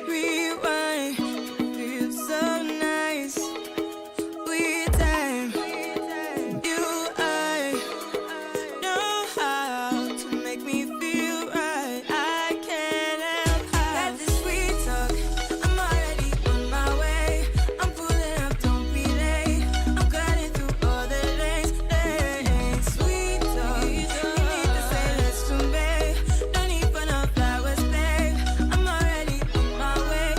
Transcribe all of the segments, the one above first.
rewind. Feels so nice. We time. You, I know how to make me feel right. I can't help how. Got this sweet talk. I'm already on my way. I'm pulling up, don't be late. I'm cutting through all the lanes. Sweet talk. You need to say less to me. No need for no flowers, babe. I'm already on my way.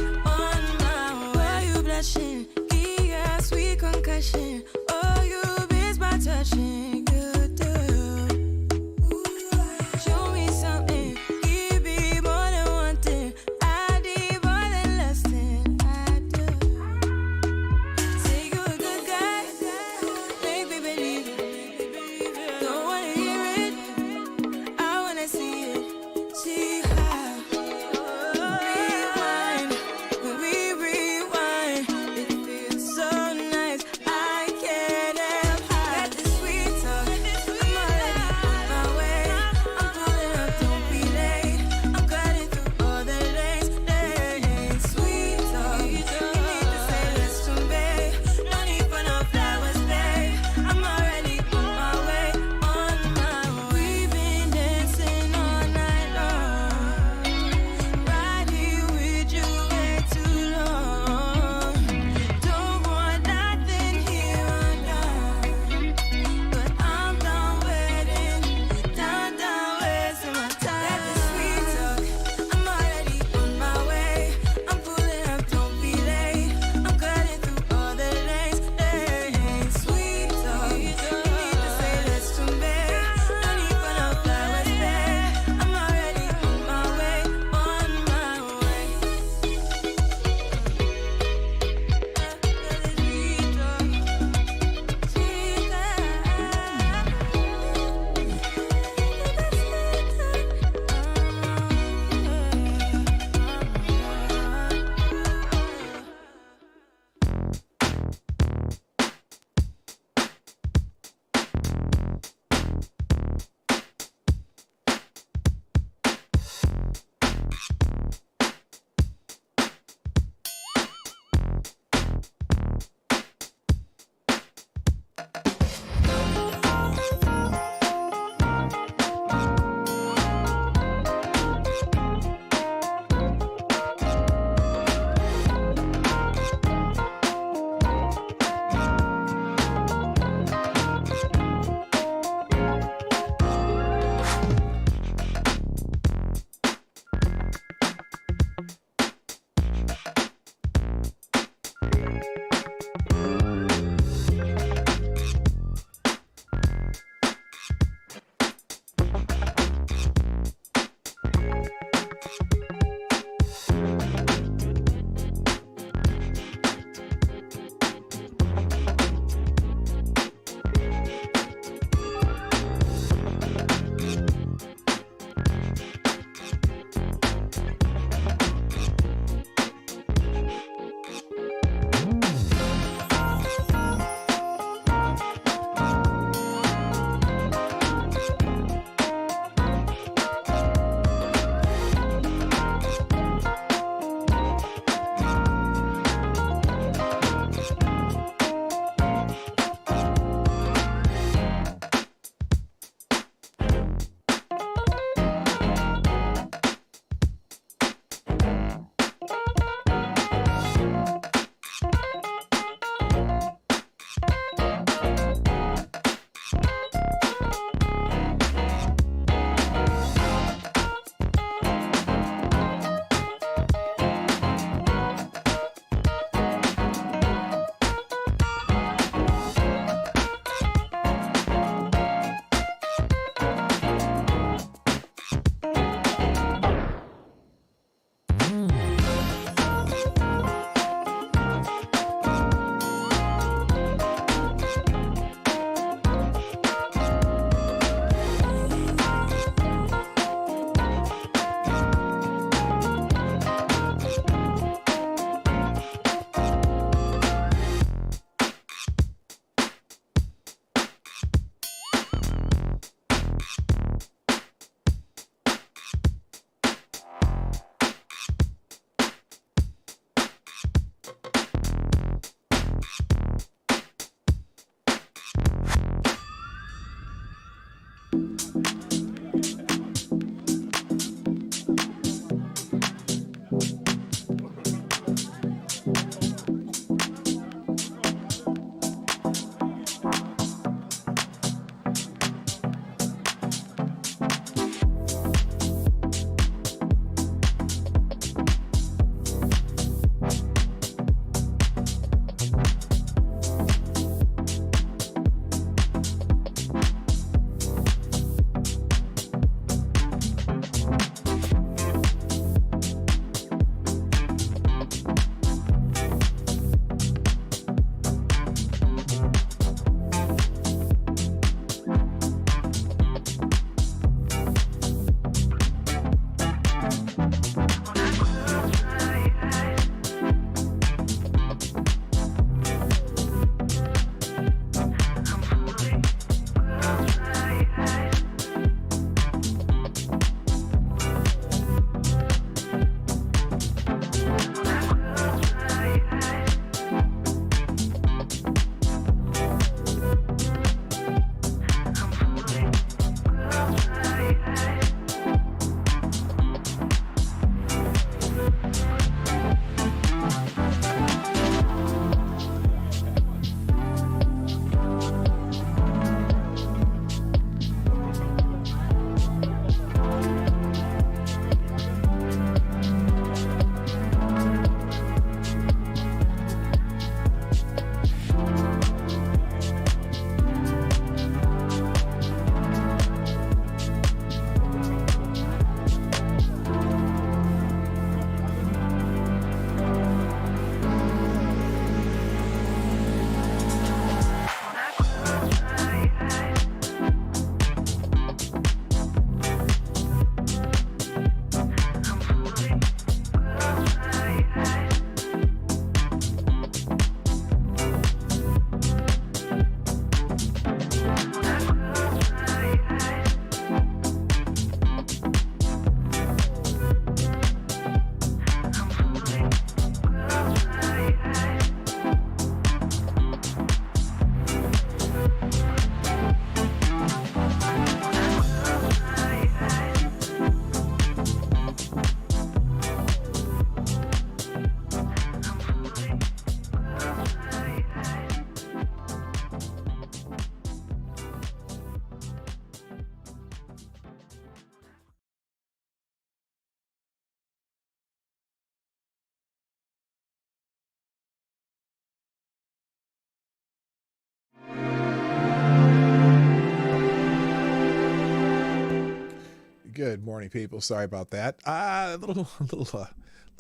Good morning, people. Sorry about that. A little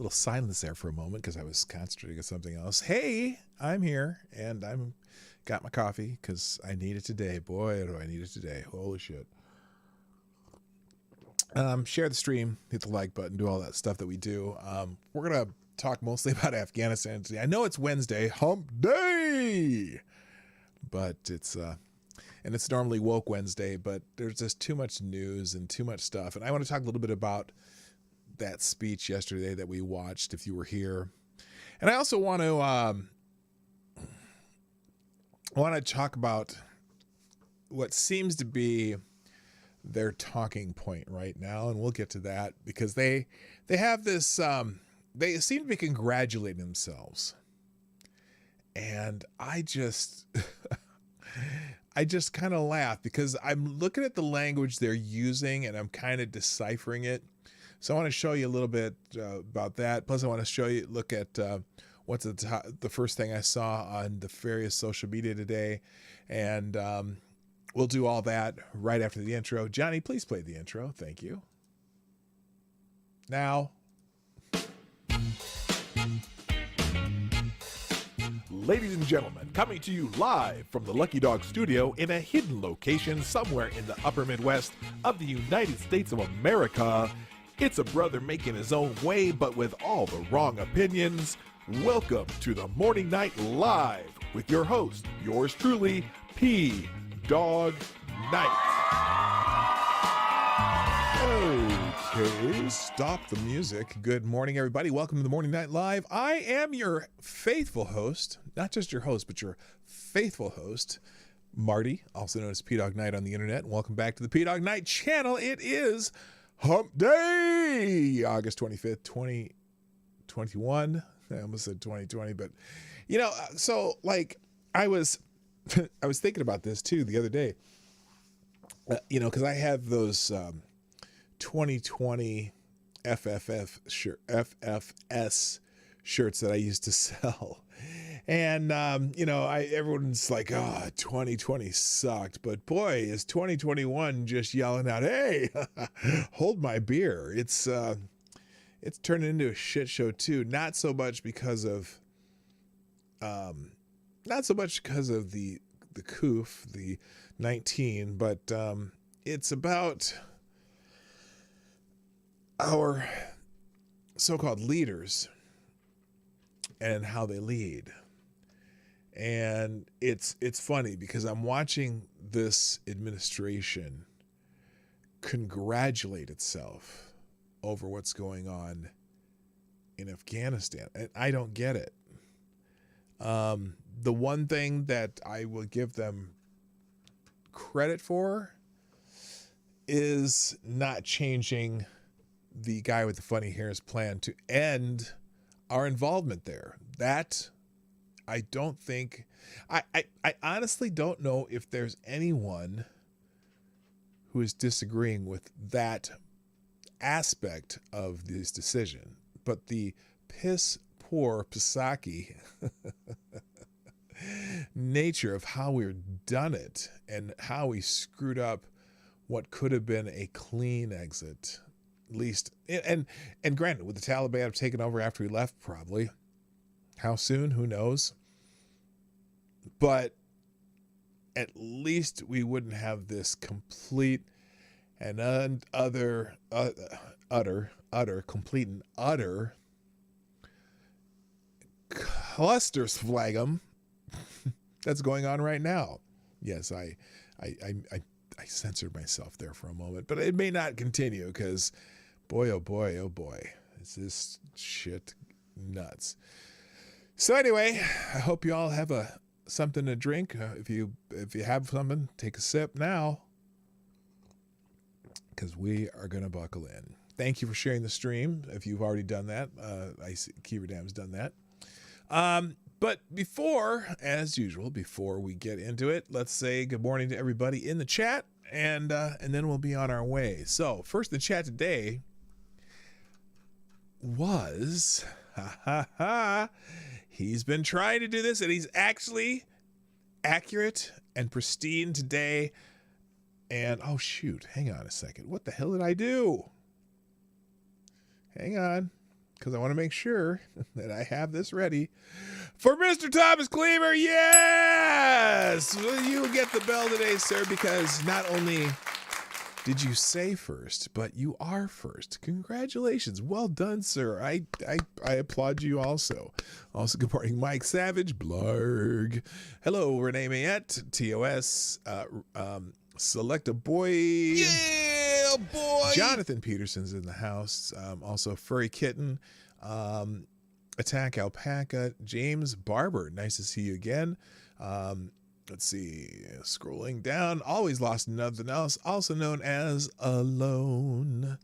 silence there for a moment because I was concentrating on something else. Hey, I'm here and I'm got my coffee because I need it today. Boy, do I need it today. Holy shit. Share the stream, hit the like button, do all that stuff that we do. We're gonna talk mostly about Afghanistan today. I know it's Wednesday, hump day, but it's normally woke Wednesday, but there's just too much news and too much stuff. And I want to talk a little bit about that speech yesterday that we watched, if you were here. And I also want to talk about what seems to be their talking point right now, and we'll get to that because they have this they seem to be congratulating themselves, and I just I just kind of laugh because I'm looking at the language they're using and I'm kind of deciphering it. So I want to show you a little bit about that. Plus I want to look at what's the first thing I saw on the various social media today, and we'll do all that right after the intro. Johnny, please play the intro. Thank you. Now. Ladies and gentlemen, coming to you live from the Lucky Dog studio in a hidden location somewhere in the upper Midwest of the United States of America, it's a brother making his own way but with all the wrong opinions. Welcome to the Morning Night Live with your host, yours truly, Dawg Knight. Okay, stop the music. Good morning, everybody. Welcome to the Morning Night Live. I am your faithful host, not just your host, but your faithful host, Marty, also known as PDawgKnight on the internet. And welcome back to the Dawg Knight Channel. It is Hump Day, August 25th, 2021. I almost said 2020, but so like I was thinking about this too the other day, because I have those 2020 FFS shirts that I used to sell. And, everyone's like, 2020 sucked. But boy, is 2021 just yelling out, hey, hold my beer. It's turned into a shit show too. Not so much because of the COOF, the 19, but it's about our so-called leaders and how they lead. And it's funny because I'm watching this administration congratulate itself over what's going on in Afghanistan. And I don't get it. The one thing that I will give them credit for is not changing the guy with the funny hair's plan to end our involvement there. That I don't think, I honestly don't know if there's anyone who is disagreeing with that aspect of this decision, but the piss poor Pisaki nature of how we've done it and how we screwed up what could have been a clean exit, at least. And granted, with the Taliban have taken over after we left, probably. How soon? Who knows? But at least we wouldn't have this complete and utter cluster flagum that's going on right now. Yes, I censored myself there for a moment, but it may not continue because boy, oh boy, is this shit nuts. So anyway, I hope you all have something to drink. If you have something, take a sip now, because we are going to buckle in. Thank you for sharing the stream. If you've already done that, I see Kieverdam's done that. But as usual, before we get into it, let's say good morning to everybody in the chat, and then we'll be on our way. So first in the chat today was, he's been trying to do this, and he's actually accurate and pristine today. And oh shoot, hang on a second. What the hell did I do? Hang on, because I want to make sure that I have this ready for Mr. Thomas Cleaver. Yes! Will you get the bell today, sir? Because not only did you say first, but you are first. Congratulations. Well done, sir. I applaud you also. Also, good morning, Mike Savage, Blarg. Hello, Renee Mayette, TOS, Select a Boy. Yeah, boy. Jonathan Peterson's in the house. Also, Furry Kitten, Attack Alpaca, James Barber. Nice to see you again. Let's see, scrolling down, always lost in nothing else, also known as Alone.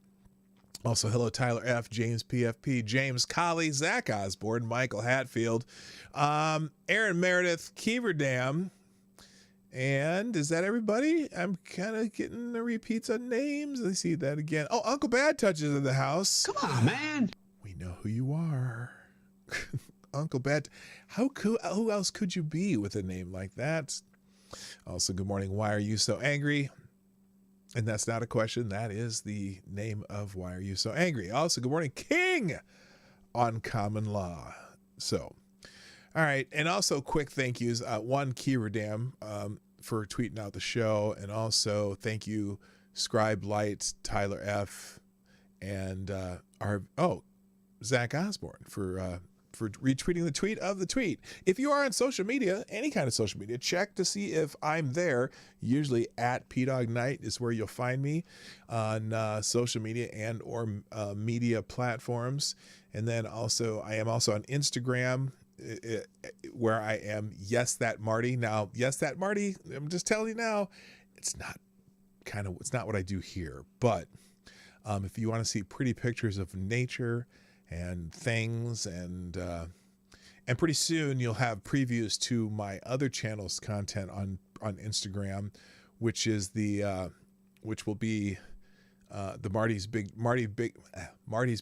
Also, hello, Tyler F., James PFP, James Colley, Zach Osborne, Michael Hatfield, Aaron Meredith, Keeverdam, and is that everybody? I'm kind of getting the repeats on names. I see that again. Oh, Uncle Bad Touches in the house. Come on, man. We know who you are. Uncle Bad. Who else could you be with a name like that? Also, good morning. Why are you so angry? And that's not a question. That is the name of Why Are You So Angry? Also, good morning, King on Common Law. So, all right. And also quick thank yous. One, Keeverdam for tweeting out the show. And also thank you, Scribe Light, Tyler F. and Zach Osborne for retweeting the tweet of the tweet. If you are on social media, any kind of social media, check to see if I'm there. Usually at PDawgKnight is where you'll find me on social media and or media platforms. And then also, I am also on Instagram where I am Yes That Marty. Now, Yes That Marty, I'm just telling you now, it's not what I do here. But if you want to see pretty pictures of nature and things, and pretty soon you'll have previews to my other channel's content on Instagram, which will be the Marty's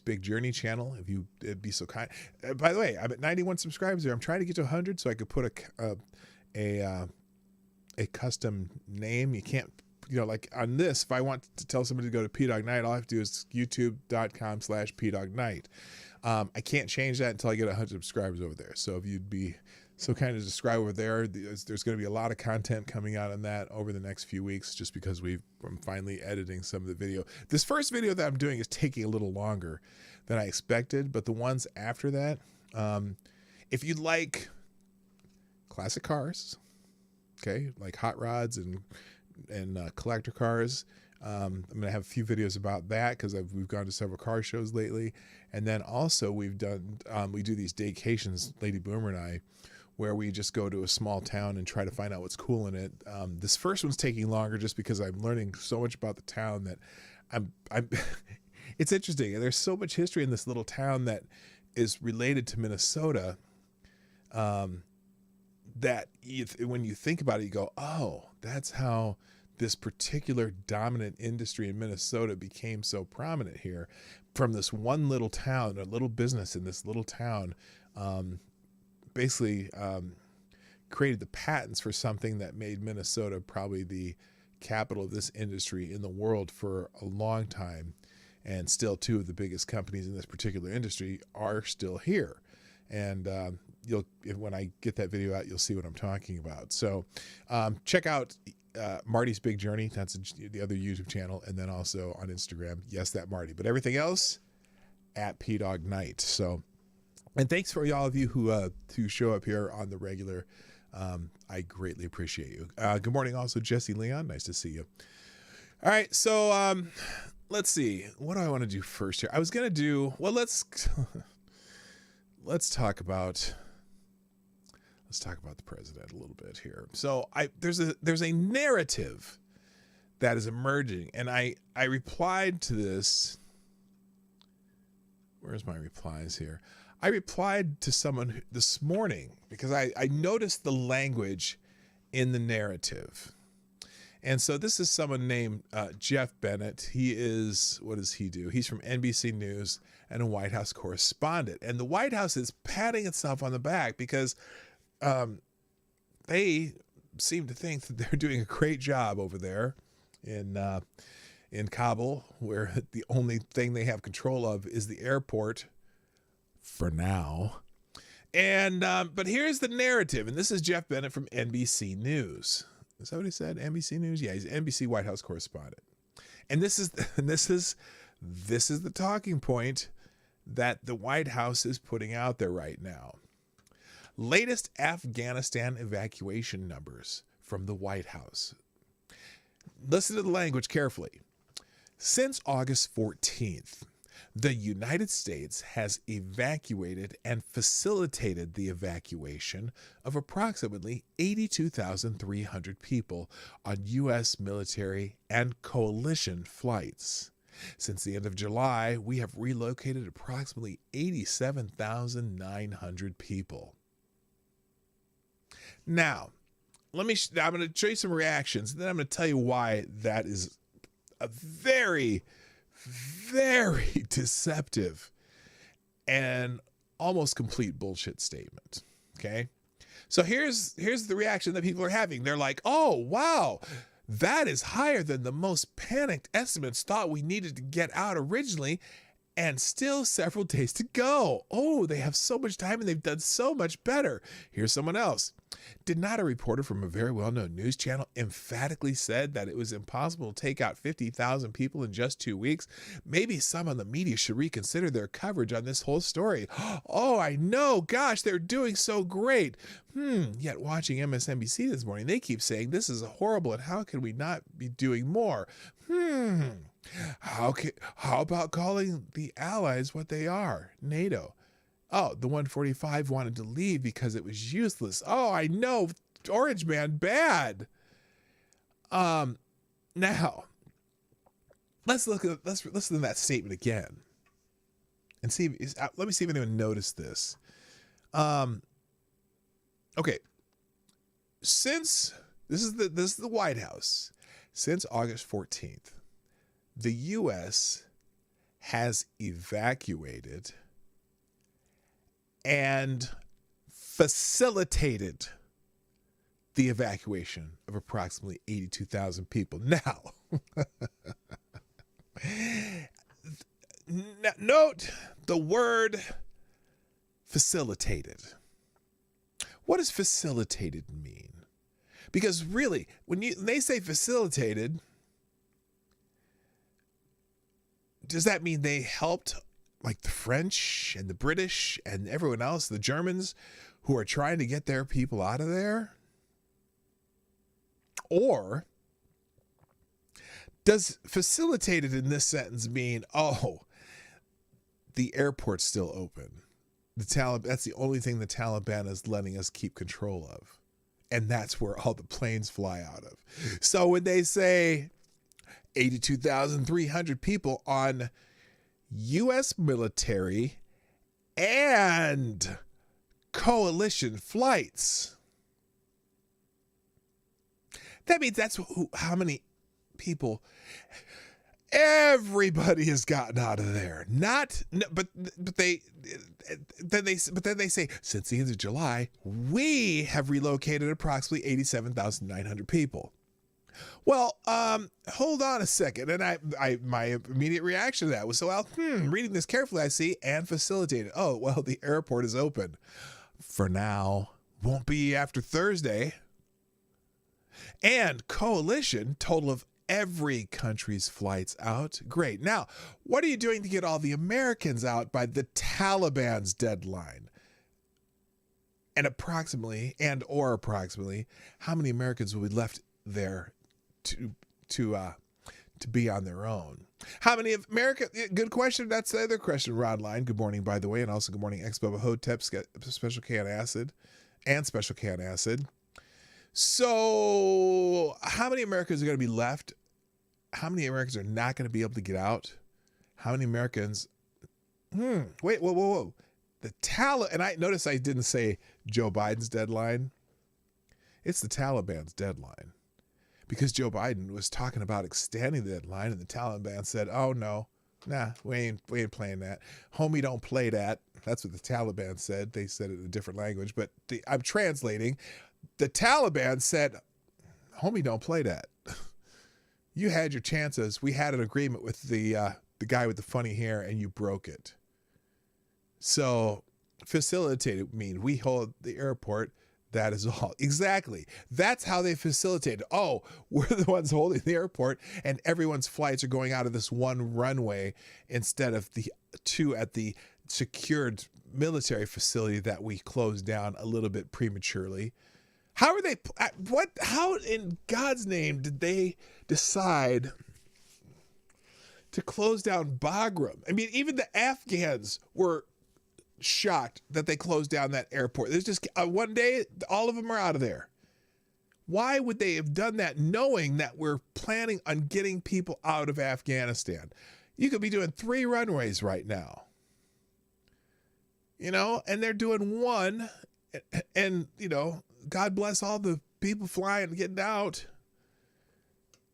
Big Journey channel. If you'd be so kind. By the way, I'm at 91 subscribers there. I'm trying to get to 100 so I could put a custom name. You can't. Like on this, if I want to tell somebody to go to PDawgKnight, all I have to do is youtube.com/PDawgKnight. I can't change that until I get 100 subscribers over there. So if you'd be so kind as to subscribe over there, there's going to be a lot of content coming out on that over the next few weeks, just because I'm finally editing some of the video. This first video that I'm doing is taking a little longer than I expected, but the ones after that, if you'd like classic cars, okay, like hot rods and collector cars. I'm going to have a few videos about that because we've gone to several car shows lately. And then also we do these daycations, Lady Boomer and I, where we just go to a small town and try to find out what's cool in it. This first one's taking longer just because I'm learning so much about the town that I'm it's interesting. There's so much history in this little town that is related to Minnesota, that when you think about it, you go, oh, that's how this particular dominant industry in Minnesota became so prominent here. From this one little town, a little business in this little town, basically created the patents for something that made Minnesota probably the capital of this industry in the world for a long time. And still, two of the biggest companies in this particular industry are still here. And when I get that video out, you'll see what I'm talking about. So check out Marty's Big Journey. That's the other YouTube channel. And then also on Instagram, Yes That Marty. But everything else at PDawgKnight. So, and thanks for all of you who show up here on the regular. I greatly appreciate you. Good morning also, Jesse Leon. Nice to see you. All right. So let's see. What do I want to do first here? I was going to do, well, let's talk about the president a little bit here. So there's a narrative that is emerging, and I replied to this. Where's my replies here? I replied to someone this morning because I noticed the language in the narrative. And so this is someone named Jeff Bennett. He is, what does he do? He's from NBC News and a White House correspondent. And the White House is patting itself on the back because they seem to think that they're doing a great job over there in Kabul, where the only thing they have control of is the airport for now. And but here's the narrative, and this is Jeff Bennett from NBC News. Is that what he said? NBC News? Yeah, he's an NBC White House correspondent. And this is the talking point that the White House is putting out there right now. Latest Afghanistan evacuation numbers from the White House. Listen to the language carefully. Since August 14th, the United States has evacuated and facilitated the evacuation of approximately 82,300 people on U.S. military and coalition flights. Since the end of July, we have relocated approximately 87,900 people. Now, I'm going to show you some reactions, and then I'm going to tell you why that is a very, very deceptive and almost complete bullshit statement. Okay? So here's the reaction that people are having. They're like, oh, wow, that is higher than the most panicked estimates thought we needed to get out originally, and still several days to go. Oh, they have so much time and they've done so much better. Here's someone else. Did not a reporter from a very well-known news channel emphatically said that it was impossible to take out 50,000 people in just 2 weeks? Maybe some on the media should reconsider their coverage on this whole story. Oh, I know. Gosh, they're doing so great. Yet watching MSNBC this morning, they keep saying this is horrible and how can we not be doing more? How about calling the Allies what they are? NATO. Oh, the 145 wanted to leave because it was useless. Oh, I know. Orange Man, bad. Now, let's listen to that statement again, and see. Let me see if anyone noticed this. Okay. Since this is the White House, since August 14th, the U.S. has evacuated and facilitated the evacuation of approximately 82,000 people. Now, note the word facilitated. What does facilitated mean? Because really, when they say facilitated, does that mean they helped like the French and the British and everyone else, the Germans, who are trying to get their people out of there? Or does facilitated in this sentence mean, oh, the airport's still open? That's the only thing the Taliban is letting us keep control of. And that's where all the planes fly out of. So when they say 82,300 people on U.S. military and coalition flights, that means that's how many people everybody has gotten out of there. But then they say since the end of July we have relocated approximately 87,900 people. Well, hold on a second. And my immediate reaction to that was, reading this carefully, I see, and facilitated. Oh, well, the airport is open for now. Won't be after Thursday. And coalition, total of every country's flights out. Great. Now, what are you doing to get all the Americans out by the Taliban's deadline? And approximately, how many Americans will be left there to be on their own? How many of America? Good question. That's the other question. Rod Line. Good morning, by the way, and also good morning, Ex-Bubba Hotep, Special Can Acid, and Special Can Acid. So, how many Americans are going to be left? How many Americans are not going to be able to get out? How many Americans? Wait, whoa. The Taliban, and I notice I didn't say Joe Biden's deadline. It's the Taliban's deadline. Because Joe Biden was talking about extending the deadline, and the Taliban said, oh, no, nah, we ain't playing that. Homie, don't play that. That's what the Taliban said. They said it in a different language, but I'm translating. The Taliban said, homie, don't play that. You had your chances. We had an agreement with the guy with the funny hair, and you broke it. So facilitated mean we hold the airport. That is all. Exactly. That's how they facilitate. Oh, we're the ones holding the airport, and everyone's flights are going out of this one runway instead of the two at the secured military facility that we closed down a little bit prematurely. How are they? How in God's name did they decide to close down Bagram? I mean, even the Afghans were shocked that they closed down that airport. There's just one day, all of them are out of there. Why would they have done that knowing that we're planning on getting people out of Afghanistan? You could be doing 3 runways right now, and they're doing 1, and God bless all the people flying and getting out.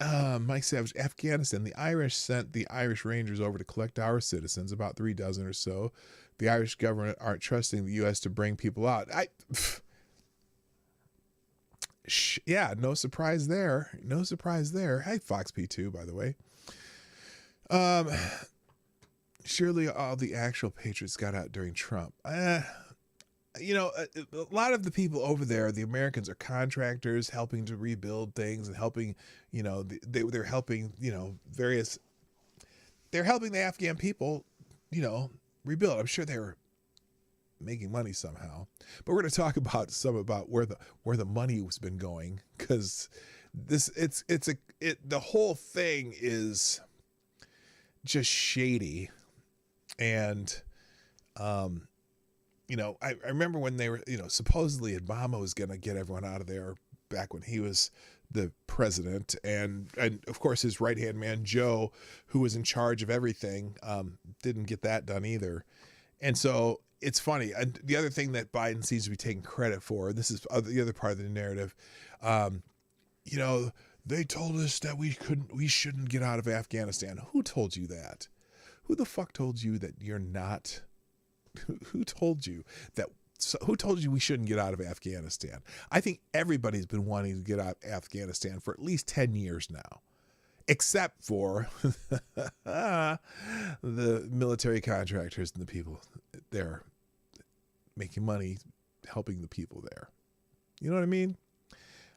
Mike Savage, Afghanistan. The Irish sent the Irish Rangers over to collect our citizens, about 3 dozen or so. The Irish government aren't trusting the U.S. to bring people out. Yeah, no surprise there. No surprise there. Hey, Fox P2, by the way. Surely all the actual patriots got out during Trump. A lot of the people over there, the Americans, are contractors helping to rebuild things and helping, they're helping, they're helping the Afghan people, rebuild. I'm sure they were making money somehow, but we're going to talk about where the money has been going, because the whole thing is just shady. And, I remember when they were, supposedly Obama was going to get everyone out of there back when he was the president. And of course, his right-hand man, Joe, who was in charge of everything, didn't get that done either. And so it's funny. And the other thing that Biden seems to be taking credit for, this is the other part of the narrative, they told us that we shouldn't get out of Afghanistan. Who told you that? Who the fuck told you that you're not? Who told you that? Who told you we shouldn't get out of Afghanistan? I think everybody's been wanting to get out of Afghanistan for at least 10 years now, except for the military contractors and the people there making money, helping the people there. You know what I mean?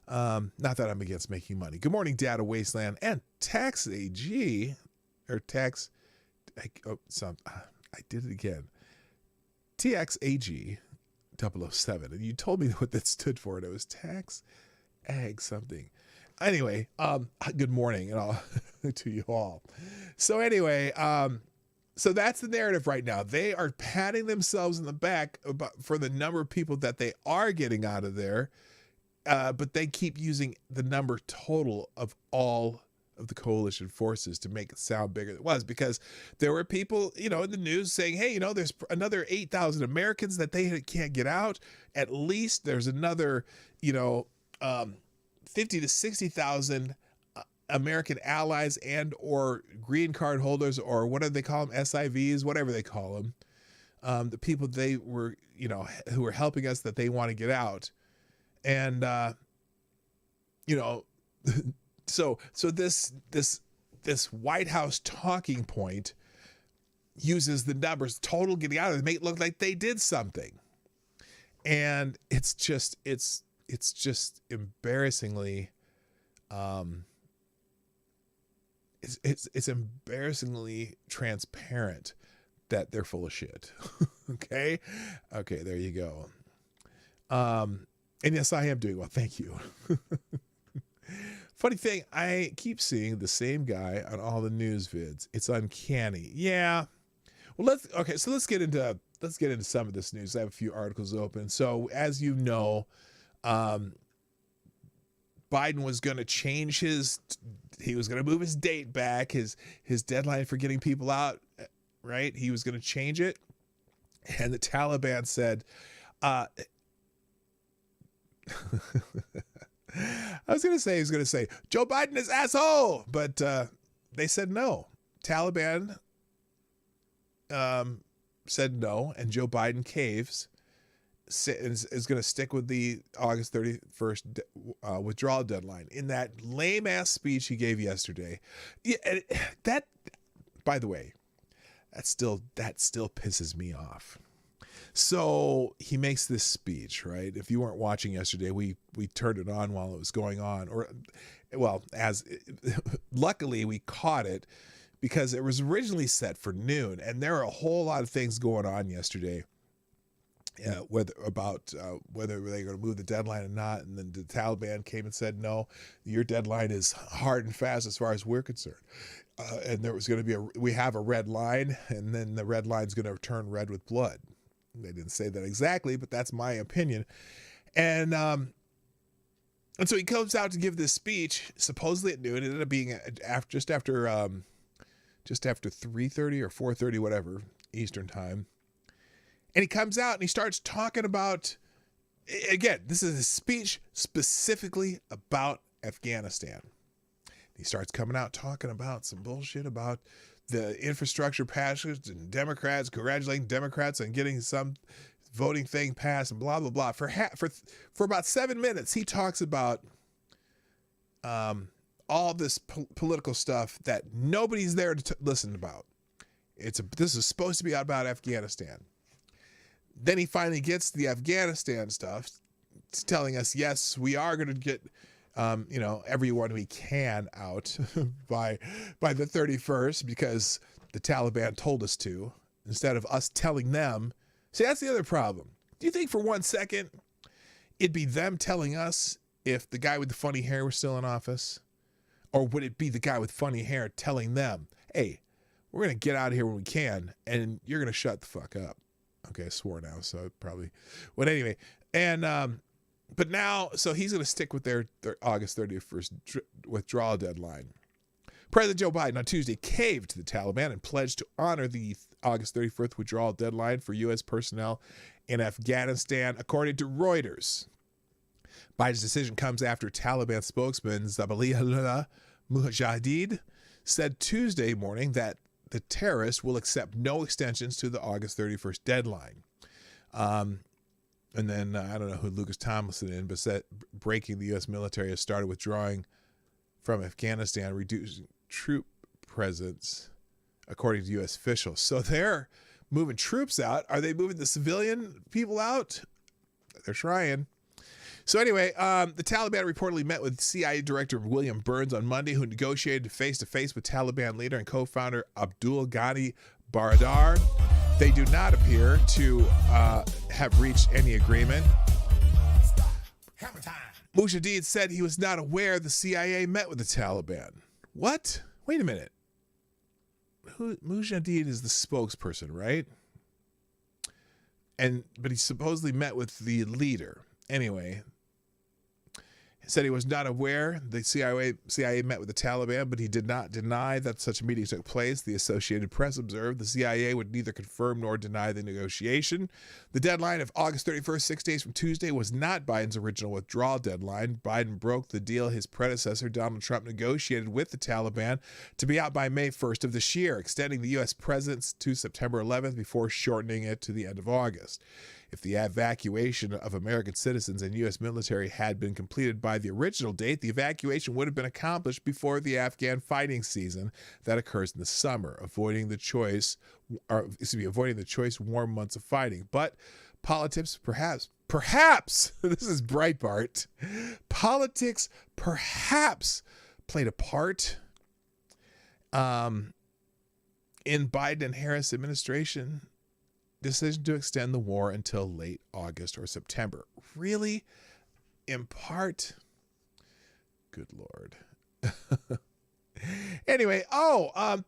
Not that I'm against making money. Good morning, Data Wasteland and Tax AG or Tax. I did it again. TXAG 007, and you told me what that stood for, and it was Tax Ag something. Anyway, good morning and all to you all. So anyway, so that's the narrative right now. They are patting themselves in the back for the number of people that they are getting out of there, but they keep using the number total of all of the coalition forces to make it sound bigger than it was, because there were people, in the news saying, hey, there's another 8,000 Americans that they can't get out. At least there's another, 50 to 60,000 American allies and or green card holders, or what do they call them? SIVs, whatever they call them. The people they were, who were helping us that they want to get out. And, So this White House talking point uses the numbers total getting out of it to make it look like they did something, and it's just embarrassingly, it's embarrassingly transparent that they're full of shit. Okay, there you go. And yes, I am doing well. Thank you. Funny thing, I keep seeing the same guy on all the news vids. It's uncanny. Yeah. Well, let's get into some of this news. I have a few articles open. So, as you know, Biden was going to change he was going to move his date back, his deadline for getting people out, right? He was going to change it. And the Taliban said, I was going to say, Joe Biden is asshole, but they said no. Taliban said no, and Joe Biden caves. is going to stick with the August 31st withdrawal deadline. In that lame ass speech he gave yesterday, that, by the way, that still pisses me off. So he makes this speech, right? If you weren't watching yesterday, we turned it on while it was going on, luckily we caught it because it was originally set for noon, and there are a whole lot of things going on yesterday. Whether they're going to move the deadline or not, and then the Taliban came and said, no, your deadline is hard and fast as far as we're concerned. And there was going to be we have a red line, and then the red line's going to turn red with blood. They didn't say that exactly, but that's my opinion. And so he comes out to give this speech, supposedly at noon. It ended up being just after 3:30 or 4:30, whatever, Eastern time. And he comes out and he starts talking about, again, this is a speech specifically about Afghanistan. He starts coming out talking about some bullshit about the infrastructure package and Democrats, congratulating Democrats on getting some voting thing passed and blah, blah, blah. For about 7 minutes, he talks about all this political stuff that nobody's there to listen about. This is supposed to be about Afghanistan. Then he finally gets the Afghanistan stuff. It's telling us, yes, we are going to get, everyone we can out by the 31st because the Taliban told us to, instead of us telling them. See, that's the other problem. Do you think for 1 second it'd be them telling us if the guy with the funny hair was still in office? Or would it be the guy with funny hair telling them, hey, we're going to get out of here when we can, and you're going to shut the fuck up? Okay, I swore now, so probably. But anyway, and but now, so he's going to stick with their August 31st withdrawal deadline. President Joe Biden on Tuesday caved to the Taliban and pledged to honor the August 31st withdrawal deadline for U.S. personnel in Afghanistan, according to Reuters. Biden's decision comes after Taliban spokesman Zabiullah Mujahideen said Tuesday morning that the terrorists will accept no extensions to the August 31st deadline. And then I don't know who Lucas Tomlinson in, but said breaking the U.S. military has started withdrawing from Afghanistan, reducing troop presence, according to U.S. officials. So they're moving troops out. Are they moving the civilian people out? They're trying. So anyway, the Taliban reportedly met with CIA Director William Burns on Monday, who negotiated face-to-face with Taliban leader and co-founder Abdul Ghani Baradar. They do not appear to have reached any agreement. Mujahideen said he was not aware the CIA met with the Taliban. What? Wait a minute. Mujahideen is the spokesperson, right? But he supposedly met with the leader. Anyway, he said he was not aware the CIA met with the Taliban, but he did not deny that such a meeting took place. The Associated Press observed the CIA would neither confirm nor deny the negotiation. The deadline of August 31st, 6 days from Tuesday, was not Biden's original withdrawal deadline. Biden broke the deal his predecessor, Donald Trump, negotiated with the Taliban to be out by May 1st of this year, extending the U.S. presence to September 11th before shortening it to the end of August. If the evacuation of American citizens and U.S. military had been completed by the original date, the evacuation would have been accomplished before the Afghan fighting season that occurs in the summer, avoiding the choice warm months of fighting. But politics, perhaps, this is Breitbart, politics perhaps played a part in Biden and Harris administration decision to extend the war until late August or September. Really? In part? Good Lord. Anyway,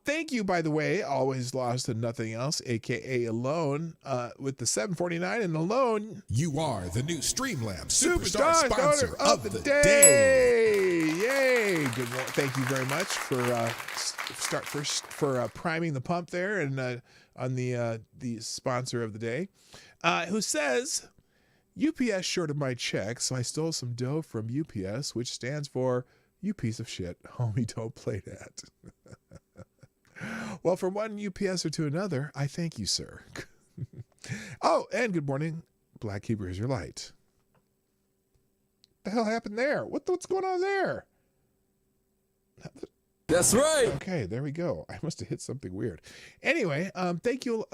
thank you, by the way, Always Lost and Nothing Else, a.k.a. Alone, with the 749 and Alone. You are the new Streamlabs Superstar sponsor of the day. Yay! Good morning. Thank you very much for priming the pump there and on the sponsor of the day, who says, UPS shorted my check, so I stole some dough from UPS, which stands for you piece of shit, homie, don't play that. Well, from one UPSer to another, I thank you, sir. Oh, and good morning, Black Hebrew Israelite. The hell happened there? What's going on there? That's right. Okay, there we go. I must have hit something weird. Anyway, thank you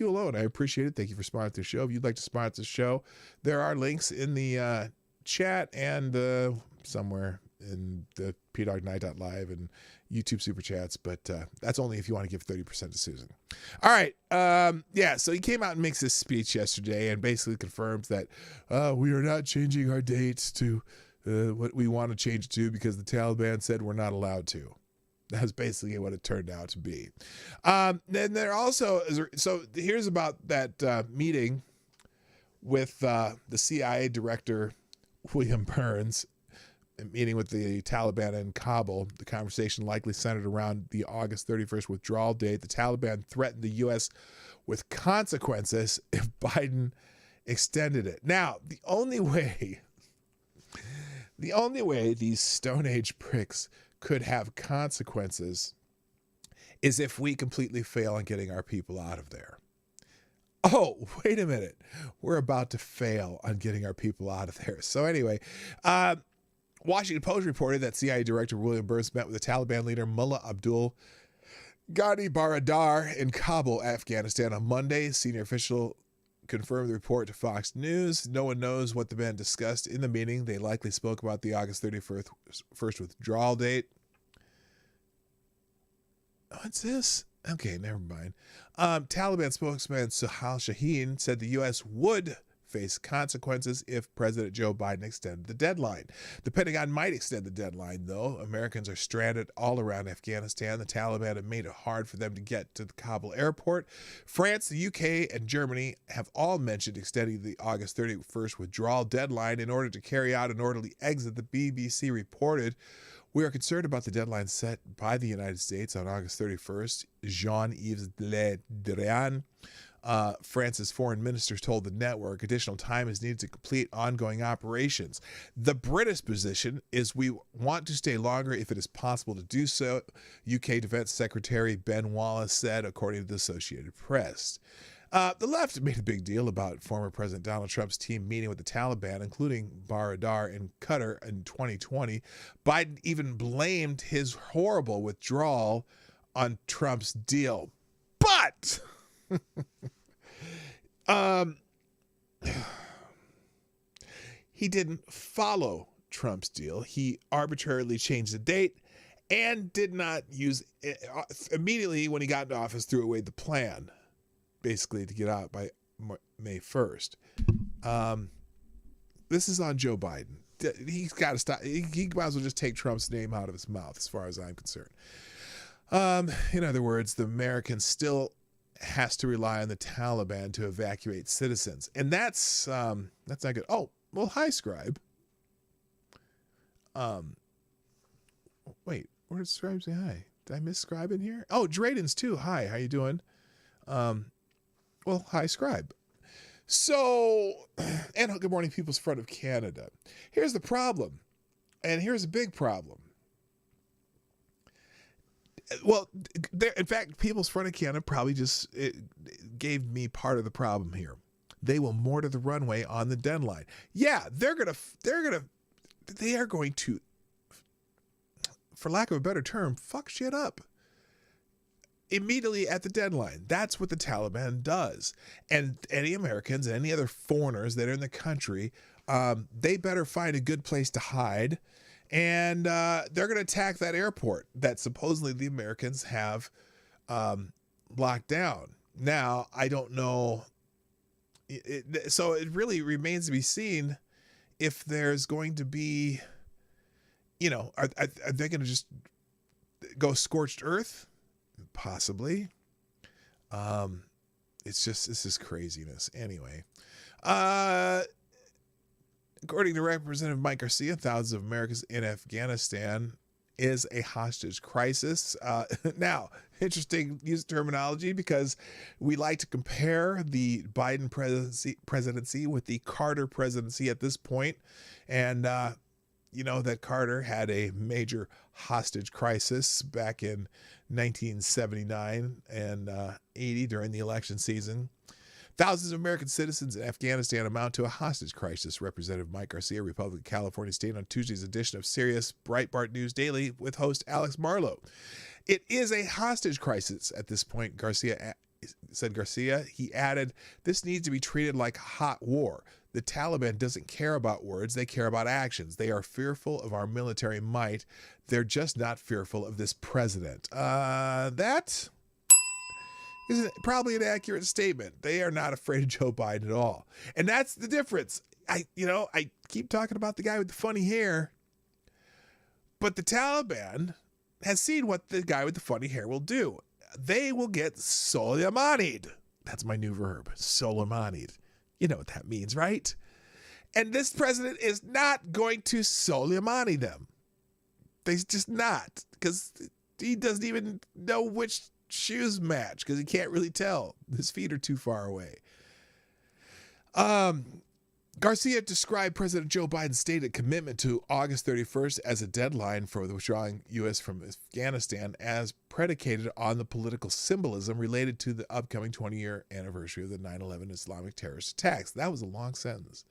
alone. I appreciate it. Thank you for sponsoring the show. If you'd like to sponsor the show, there are links in the chat and somewhere in the PDawgKnight.live and YouTube super chats, but that's only if you want to give 30% to Susan. All right. Yeah, so he came out and makes this speech yesterday and basically confirms that we are not changing our dates to what we want to change it to because the Taliban said we're not allowed to. That's basically what it turned out to be. Then there also, so here's about that meeting with the CIA director, William Burns, meeting with the Taliban in Kabul. The conversation likely centered around the August 31st withdrawal date. The Taliban threatened the U.S. with consequences if Biden extended it. Now, the only way these Stone Age pricks could have consequences is if we completely fail on getting our people out of there. Oh, wait a minute. We're about to fail on getting our people out of there. So anyway, Washington Post reported that CIA Director William Burns met with the Taliban leader Mullah Abdul Ghani Baradar in Kabul, Afghanistan on Monday. Senior official confirmed the report to Fox News. No one knows what the men discussed in the meeting. They likely spoke about the August 31st withdrawal date. What's this? Okay, never mind. Taliban spokesman Suhail Shaheen said the U.S. would face consequences if President Joe Biden extended the deadline. The Pentagon might extend the deadline, though. Americans are stranded all around Afghanistan. The Taliban have made it hard for them to get to the Kabul airport. France, the UK, and Germany have all mentioned extending the August 31st withdrawal deadline in order to carry out an orderly exit, the BBC reported. We are concerned about the deadline set by the United States on August 31st. Jean-Yves Le Drian, France's foreign minister, told the network additional time is needed to complete ongoing operations. The British position is we want to stay longer if it is possible to do so, UK Defense Secretary Ben Wallace said, according to the Associated Press. The left made a big deal about former President Donald Trump's team meeting with the Taliban, including Baradar in Qatar in 2020. Biden even blamed his horrible withdrawal on Trump's deal. But he didn't follow Trump's deal. He arbitrarily changed the date and did not use it. Immediately when he got into office, threw away the plan, basically to get out by May 1st. This is on Joe Biden. He's got to stop. He might as well just take Trump's name out of his mouth, as far as I'm concerned. In other words, the Americans still has to rely on the Taliban to evacuate citizens, and that's not good. Oh, well, hi, Scribe. Wait, where did Scribe say hi? Did I miss Scribe in here? Oh, Drayden's too. Hi, how you doing? Well, hi, Scribe. So, and good morning, People's Front of Canada. Here's the problem, and here's a big problem. Well, in fact, People's Front of Canada probably just gave me part of the problem here. They will mortar the runway on the deadline. Yeah, they are going to, for lack of a better term, fuck shit up immediately at the deadline. That's what the Taliban does. And any Americans and any other foreigners that are in the country, they better find a good place to hide. And they're going to attack that airport that supposedly the Americans have locked down. Now, I don't know. So it really remains to be seen if there's going to be, are they going to just go scorched earth? Possibly. This is craziness. Anyway, according to Representative Mike Garcia, thousands of Americans in Afghanistan is a hostage crisis. Now, interesting use of terminology because we like to compare the Biden presidency with the Carter presidency at this point. And, that Carter had a major hostage crisis back in 1979 and 80 during the election season. Thousands of American citizens in Afghanistan amount to a hostage crisis, Representative Mike Garcia, Republican, California, stated on Tuesday's edition of Sirius Breitbart News Daily with host Alex Marlowe. It is a hostage crisis at this point, said Garcia. He added, this needs to be treated like a hot war. The Taliban doesn't care about words, they care about actions. They are fearful of our military might. They're just not fearful of this president. That is probably an accurate statement. They are not afraid of Joe Biden at all. And that's the difference. I keep talking about the guy with the funny hair, but the Taliban has seen what the guy with the funny hair will do. They will get Soleimani'd. That's my new verb, Soleimani'd. You know what that means, right? And this president is not going to Soleimani them. He's just not, because he doesn't even know which shoes match, because he can't really tell. His feet are too far away. Garcia described President Joe Biden's stated commitment to August 31st as a deadline for the withdrawing U.S. from Afghanistan as predicated on the political symbolism related to the upcoming 20-year anniversary of the 9/11 Islamic terrorist attacks. That was a long sentence.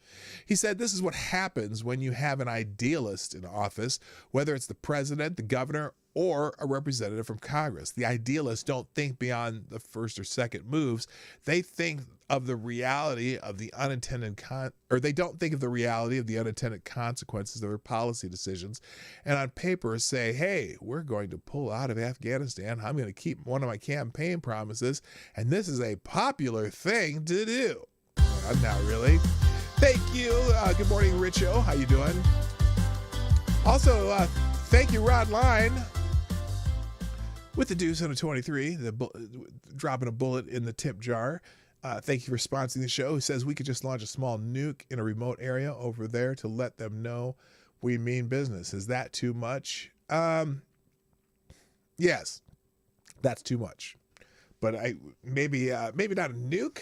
He said, this is what happens when you have an idealist in office, whether it's the president, the governor, or a representative from Congress. The idealists don't think beyond the first or second moves. They think of the reality of the unintended they don't think of the reality of the unintended consequences of their policy decisions, and on paper say, hey, we're going to pull out of Afghanistan. I'm going to keep one of my campaign promises, and this is a popular thing to do. I'm not really. Thank you. Good morning, Richo. How you doing? Also, thank you, Rod Line, with the deuce on a 23, dropping a bullet in the tip jar. Thank you for sponsoring the show. He says we could just launch a small nuke in a remote area over there to let them know we mean business. Is that too much? Yes, that's too much. But maybe not a nuke,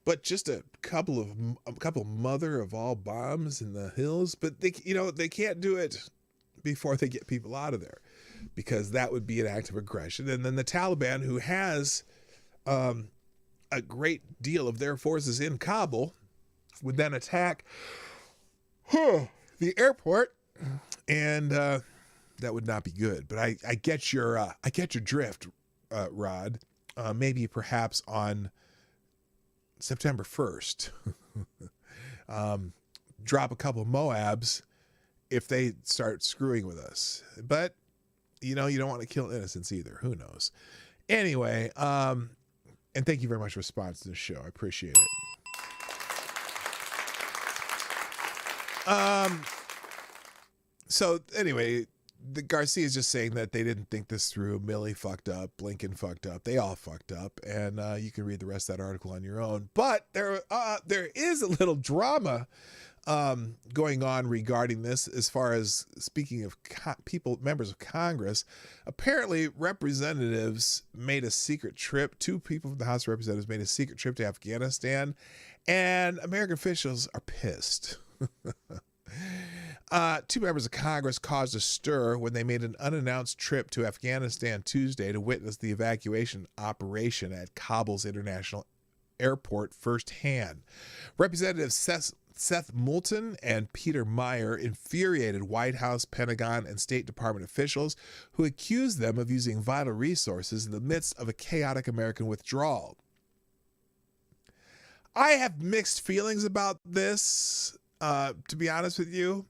but just a couple mother of all bombs in the hills. But they can't do it before they get people out of there, because that would be an act of aggression. And then the Taliban, who has a great deal of their forces in Kabul, would then attack the airport, and that would not be good. But I get your drift, Rod. Maybe perhaps on September 1st, drop a couple of Moabs if they start screwing with us. But you don't want to kill innocents either. Who knows? Anyway, and thank you very much for sponsoring the show. I appreciate it. So anyway, the Garcia is just saying that they didn't think this through. Milley fucked up. Blinken fucked up. They all fucked up. And you can read the rest of that article on your own. But there is a little drama going on regarding this, as far as speaking of members of Congress. Apparently, representatives made a secret trip. 2 people from the House of Representatives made a secret trip to Afghanistan, and American officials are pissed. 2 members of Congress caused a stir when they made an unannounced trip to Afghanistan Tuesday to witness the evacuation operation at Kabul's international airport firsthand. Representatives Seth Moulton and Peter Meyer infuriated White House, Pentagon, and State Department officials who accused them of using vital resources in the midst of a chaotic American withdrawal. I have mixed feelings about this, to be honest with you,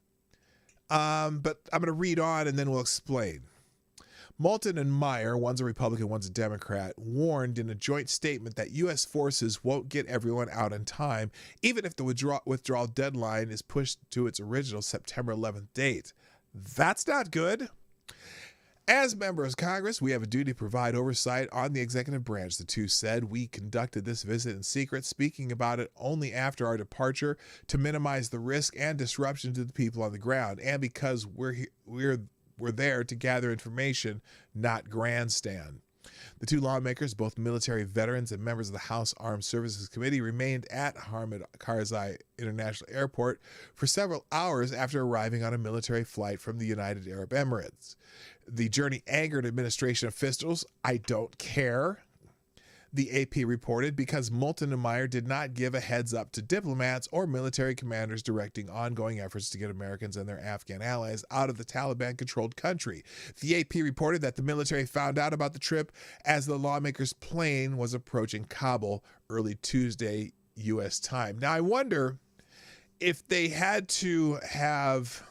but I'm going to read on and then we'll explain. Moulton and Meyer, one's a Republican, one's a Democrat, warned in a joint statement that U.S. forces won't get everyone out in time, even if the withdrawal deadline is pushed to its original September 11th date. That's not good. As members of Congress, we have a duty to provide oversight on the executive branch, the 2 said. We conducted this visit in secret, speaking about it only after our departure to minimize the risk and disruption to the people on the ground, and because we're there to gather information, not grandstand. The 2 lawmakers, both military veterans and members of the House Armed Services Committee, remained at Hamid Karzai International Airport for several hours after arriving on a military flight from the United Arab Emirates. The journey angered administration officials. I don't care. the AP reported, because Moulton and Meyer did not give a heads up to diplomats or military commanders directing ongoing efforts to get Americans and their Afghan allies out of the Taliban-controlled country. The AP reported that the military found out about the trip as the lawmakers' plane was approaching Kabul early Tuesday, U.S. time. Now, I wonder if they had to have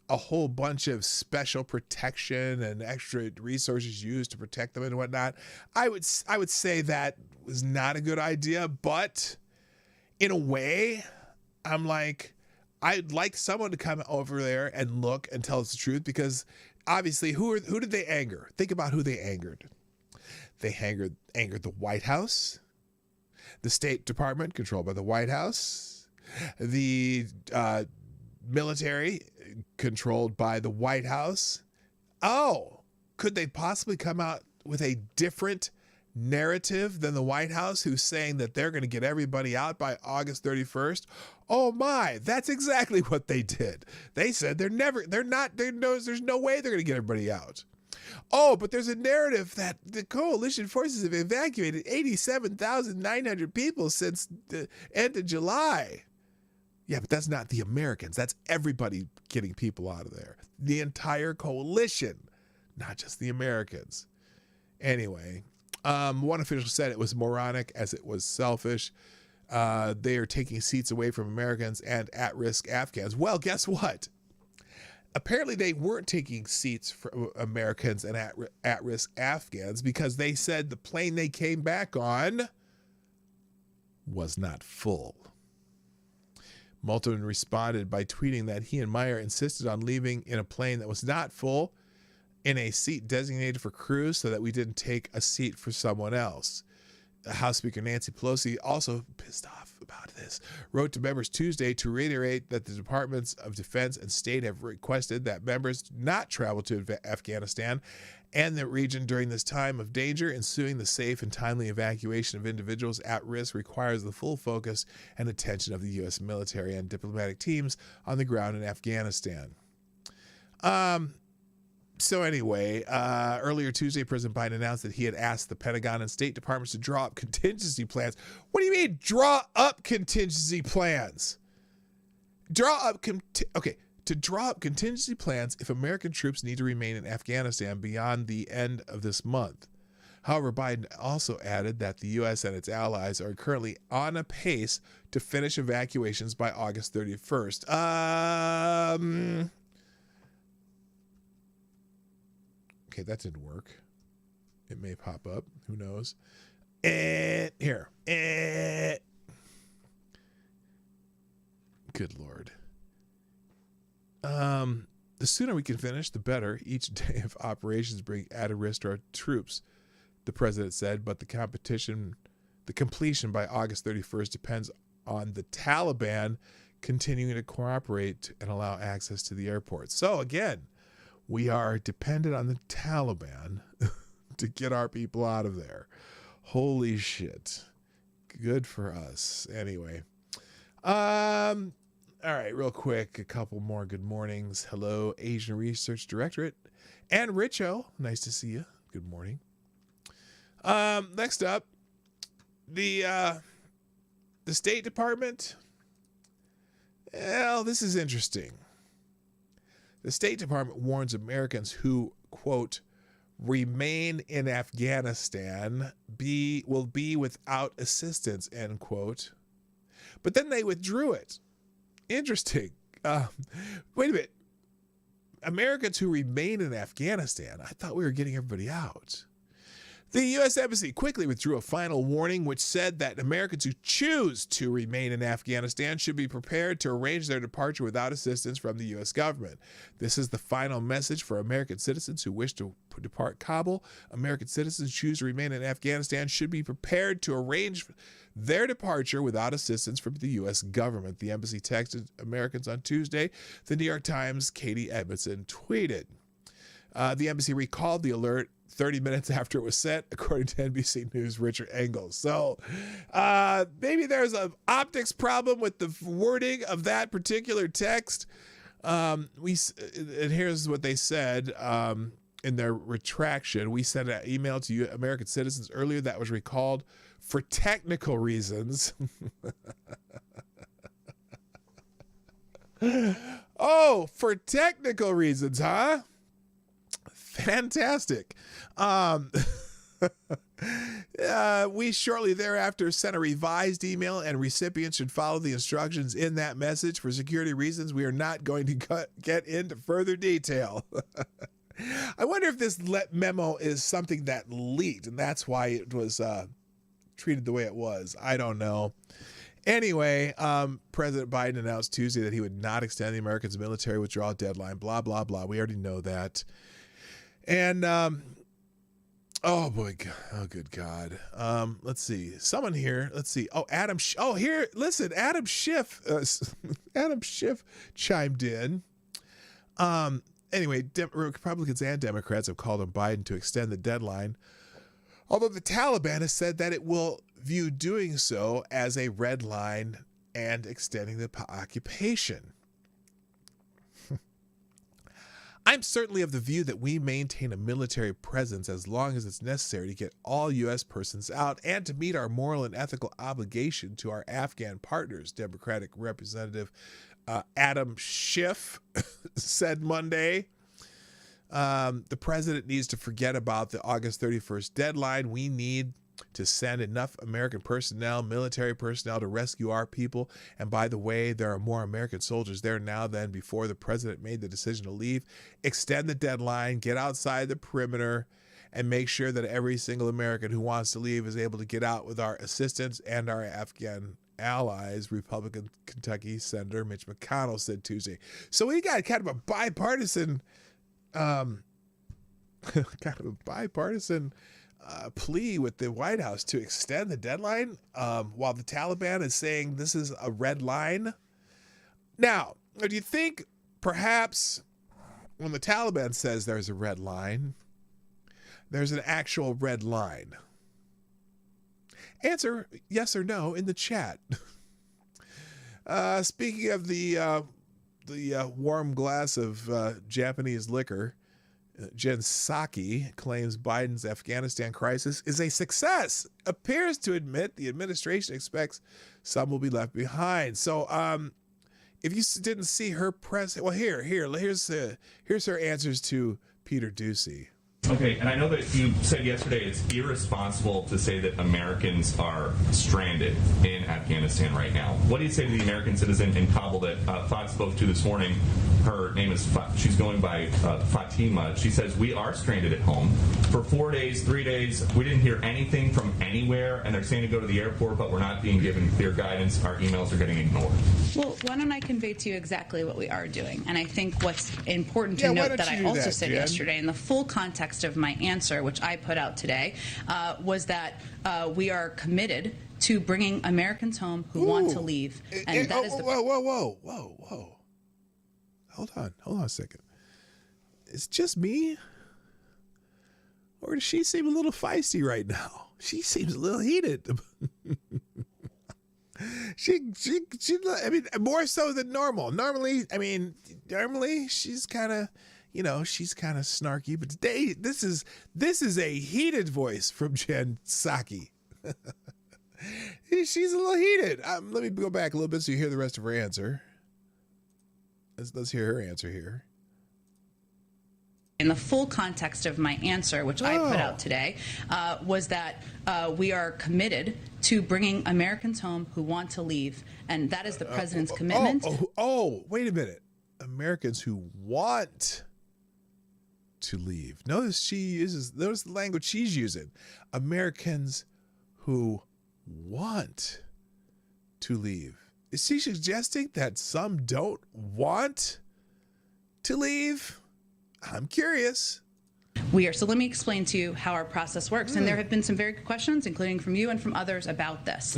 a whole bunch of special protection and extra resources used to protect them and whatnot. I would say that was not a good idea, but in a way, I'm like, I'd like someone to come over there and look and tell us the truth, because obviously, who did they anger? Think about who they angered. They angered the White House, the State Department controlled by the White House, the military controlled by the White House. Oh, could they possibly come out with a different narrative than the White House, who's saying that they're going to get everybody out by August 31st? Oh my, that's exactly what they did. They said there's no way they're going to get everybody out. Oh, but there's a narrative that the coalition forces have evacuated 87,900 people since the end of July. Yeah, but that's not the Americans. That's everybody getting people out of there. The entire coalition, not just the Americans. Anyway, one official said it was moronic as it was selfish. They are taking seats away from Americans and at-risk Afghans. Well, guess what? Apparently they weren't taking seats from Americans and at-risk Afghans, because they said the plane they came back on was not full. Moulton responded by tweeting that he and Meyer insisted on leaving in a plane that was not full, in a seat designated for crews, so that we didn't take a seat for someone else. House Speaker Nancy Pelosi, also pissed off about this, wrote to members Tuesday to reiterate that the Departments of Defense and State have requested that members not travel to Afghanistan and the region during this time of danger. Ensuing the safe and timely evacuation of individuals at risk requires the full focus and attention of the U.S. military and diplomatic teams on the ground in Afghanistan. So anyway, earlier Tuesday, President Biden announced that he had asked the Pentagon and State Departments to draw up contingency plans. What do you mean, draw up contingency plans? To draw up contingency plans if American troops need to remain in Afghanistan beyond the end of this month. However, Biden also added that the U.S. and its allies are currently on a pace to finish evacuations by August 31st. Okay, that didn't work. It may pop up. Who knows? Here. Good Lord. The sooner we can finish, the better. Each day of operations bring added risk to our troops, the president said, but the completion by August 31st depends on the Taliban continuing to cooperate and allow access to the airport. So again, we are dependent on the Taliban to get our people out of there. Holy shit. Good for us. Anyway. All right, real quick, a couple more good mornings. Hello, Asian Research Directorate and Richo. Nice to see you. Good morning. Next up, the State Department. Well, this is interesting. The State Department warns Americans who, quote, remain in Afghanistan will be without assistance, end quote. But then they withdrew it. Interesting. Wait a minute. Americans who remain in Afghanistan, I thought we were getting everybody out. The U.S. Embassy quickly withdrew a final warning which said that Americans who choose to remain in Afghanistan should be prepared to arrange their departure without assistance from the U.S. government. This is the final message for American citizens who wish to depart Kabul. American citizens who choose to remain in Afghanistan should be prepared to arrange their departure without assistance from the U.S. government. The embassy texted Americans on Tuesday. The New York Times' Katie Edmondson tweeted. The embassy recalled the alert 30 minutes after it was sent, according to NBC News' Richard Engels. So maybe there's an optics problem with the wording of that particular text. And here's what they said. in their retraction, we sent an email to you American citizens earlier that was recalled for technical reasons. Oh, for technical reasons, huh? Fantastic. We shortly thereafter sent a revised email, and recipients should follow the instructions in that message. For security reasons, we are not going to get into further detail. I wonder if this memo is something that leaked, and that's why it was treated the way it was. I don't know. Anyway, President Biden announced Tuesday that he would not extend the Americans' military withdrawal deadline, blah, blah, blah. We already know that. And, oh, boy. Oh, good God. Let's see. Someone here. Let's see. Oh, Adam. Here. Listen, Adam Schiff. Adam Schiff chimed in. Anyway, Republicans and Democrats have called on Biden to extend the deadline, although the Taliban has said that it will view doing so as a red line and extending the occupation. I'm certainly of the view that we maintain a military presence as long as it's necessary to get all U.S. persons out and to meet our moral and ethical obligation to our Afghan partners, Democratic Representative Adam Schiff said Monday. The president needs to forget about the August 31st deadline. We need to send enough American personnel, military personnel, to rescue our people. And by the way, there are more American soldiers there now than before the president made the decision to leave. Extend the deadline, get outside the perimeter, and make sure that every single American who wants to leave is able to get out with our assistance and our Afghan allies, Republican Kentucky Senator Mitch McConnell said Tuesday. So we got kind of a bipartisan plea with the White House to extend the deadline while the Taliban is saying this is a red line. Now, do you think perhaps when the Taliban says there's a red line, there's an actual red line? Answer yes or no in the chat. Speaking of the warm glass of Japanese liquor, Jen Psaki claims Biden's Afghanistan crisis is a success. Appears to admit the administration expects some will be left behind. So, if you didn't see her press, well, here's her answers to Peter Doocy. Okay, and I know that you said yesterday it's irresponsible to say that Americans are stranded in Afghanistan right now. What do you say to the American citizen in Kabul that Fox spoke to this morning? Her name is, she's going by Fatima. She says, we are stranded at home. For 4 days, 3 days, we didn't hear anything from anywhere, and they're saying to go to the airport, but we're not being given clear guidance. Our emails are getting ignored. Well, why don't I convey to you exactly what we are doing? And I think what's important to note that I also said yesterday in the full context of my answer, which I put out today, was that we are committed to bringing Americans home who want to leave. And that is the... Whoa. Hold on a second. It's just me? Or does she seem a little feisty right now? She seems a little heated. She I mean, more so than normal. Normally she's kind of, she's kind of snarky, but today this is a heated voice from Jen Psaki. She's a little heated. Let me go back a little bit so you hear the rest of her answer. Let's hear her answer here. In the full context of my answer, which I put out today, was that we are committed to bringing Americans home who want to leave. And that is the president's commitment. Wait a minute. Americans who want to leave. Notice the language she's using. Americans who want to leave. Is she suggesting that some don't want to leave? I'm curious. So let me explain to you how our process works. And there have been some very good questions, including from you and from others, about this.